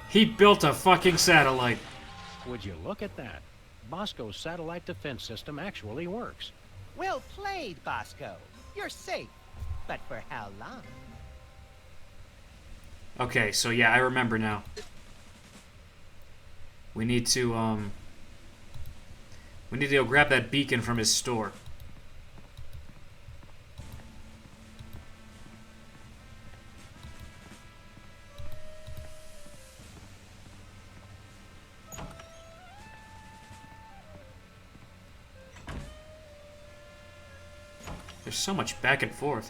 He built a fucking satellite. Would you look at that? Bosco's satellite defense system actually works. Well played, Bosco. You're safe. But for how long? Okay, so yeah, I remember now. We need to go grab that beacon from his store. There's so much back and forth.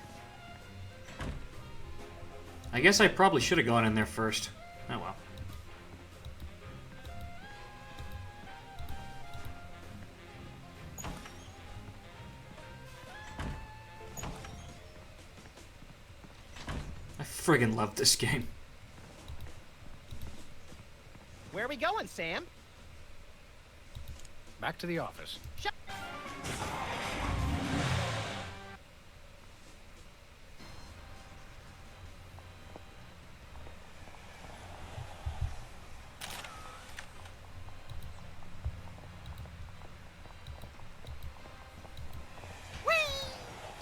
I guess I probably should have gone in there first. Oh well. I friggin' love this game. Where are we going, Sam? Back to the office. Shut.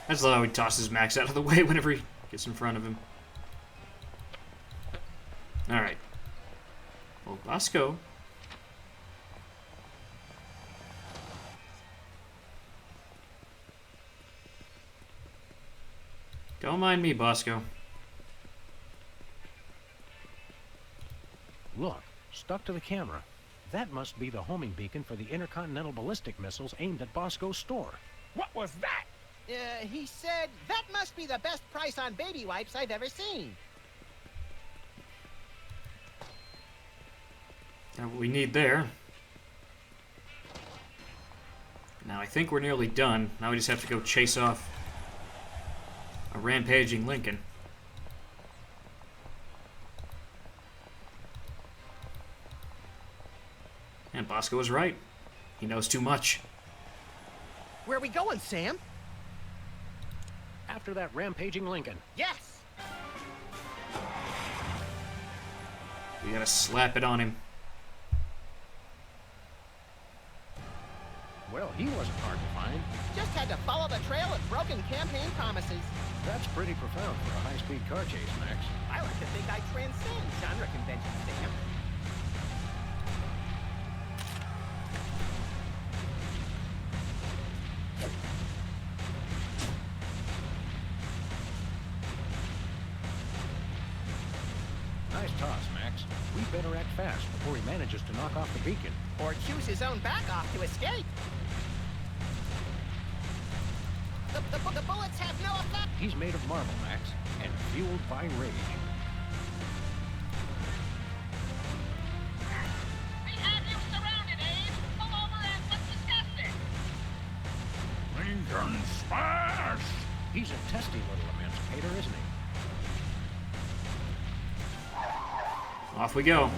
I just love how he tosses Max out of the way whenever he gets in front of him. Alright. Well, Bosco. Don't mind me, Bosco. Look, stuck to the camera. That must be the homing beacon for the intercontinental ballistic missiles aimed at Bosco's store. What was that? He said, that must be the best price on baby wipes I've ever seen. Now what we need there. Now I think we're nearly done. Now we just have to go chase off a rampaging Lincoln. And Bosco was right. He knows too much. Where are we going, Sam? After that rampaging Lincoln. Yes! We gotta slap it on him. Well, he wasn't hard to find. Just had to follow the trail of broken campaign promises. That's pretty profound for a high-speed car chase, Max. I like to think I transcend genre conventions, Sam. Nice toss, Max. We better act fast before he manages to knock off the beacon. Or choose his own back off to escape. The bullets have no effect. He's made of marble, Max, and fueled by rage. We have you surrounded, Abe. Pull over and let's discuss this. Lincoln smash! He's a testy little emancipator, isn't he? Off we go.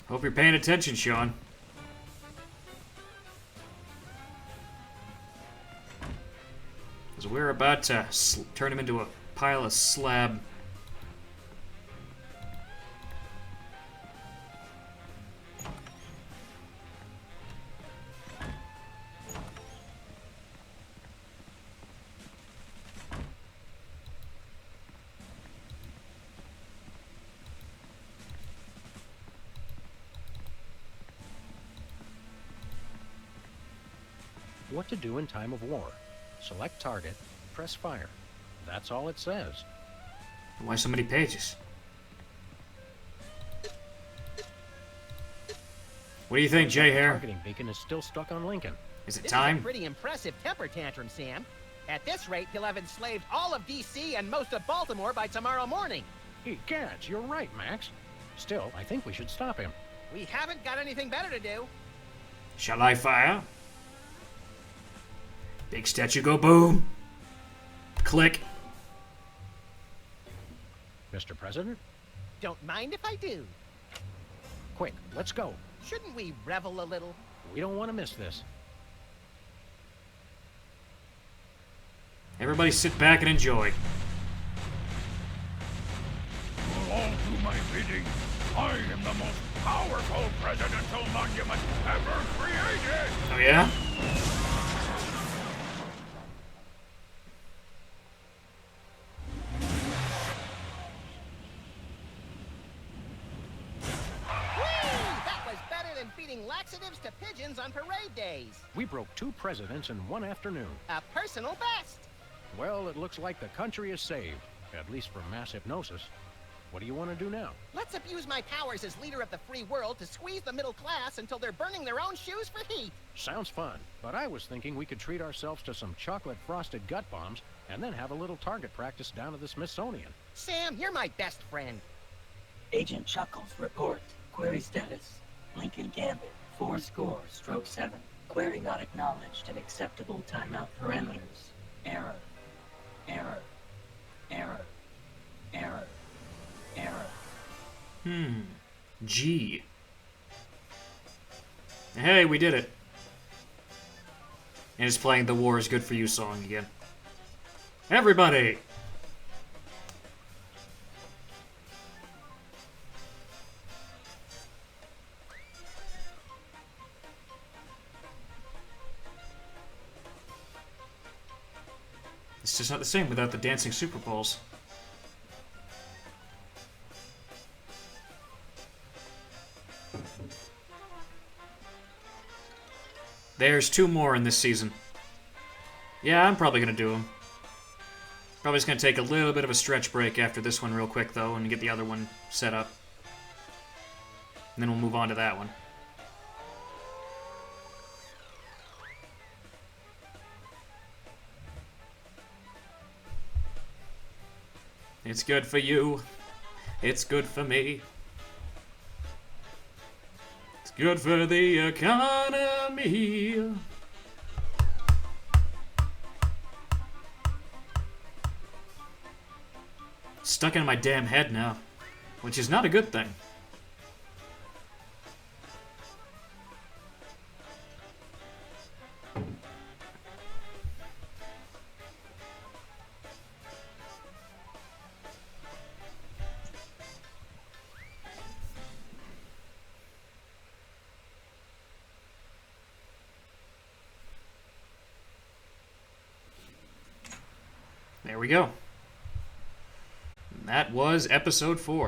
Hope you're paying attention, Sean. Because we're about to turn him into a pile of slab. What to do in time of war. Select target, press fire. That's all it says. Why so many pages? What do you think, Jay Hare? The targeting beacon is still stuck on Lincoln. Is it This time? is a pretty impressive temper tantrum, Sam. At this rate, he'll have enslaved all of D.C. and most of Baltimore by tomorrow morning. Egads, you're right, Max. Still, I think we should stop him. We haven't got anything better to do. Shall I fire? Big statue go boom. Click. Mr. President? Don't mind if I do. Quick, let's go. Shouldn't we revel a little? We don't want to miss this. Everybody sit back and enjoy. Will all do my bidding. I am the most powerful presidential monument ever created! Oh yeah? That was better than feeding laxatives to pigeons on parade days. We broke 2 presidents in one afternoon. A personal best. Well, it looks like the country is saved, at least from mass hypnosis. What do you want to do now? Let's abuse my powers as leader of the free world to squeeze the middle class until they're burning their own shoes for heat. Sounds fun, but I was thinking we could treat ourselves to some chocolate-frosted gut bombs and then have a little target practice down at the Smithsonian. Sam, you're my best friend. Agent Chuckles, report. Query status. Lincoln Gambit, 4-7. Query not acknowledged and acceptable timeout parameters. Error. Error. Error. Error. Error. G. Hey, we did it. And it's playing the War is Good for You song again. Everybody! It's just not the same without the dancing Super Bowls. There's 2 more in this season. Yeah, I'm probably gonna do them. Probably just gonna take a little bit of a stretch break after this one real quick, though, and get the other one set up. And then we'll move on to that one. It's good for you. It's good for me. It's good for the economy. stuck in my damn head now, which is not a good thing. There we go. That was episode 4.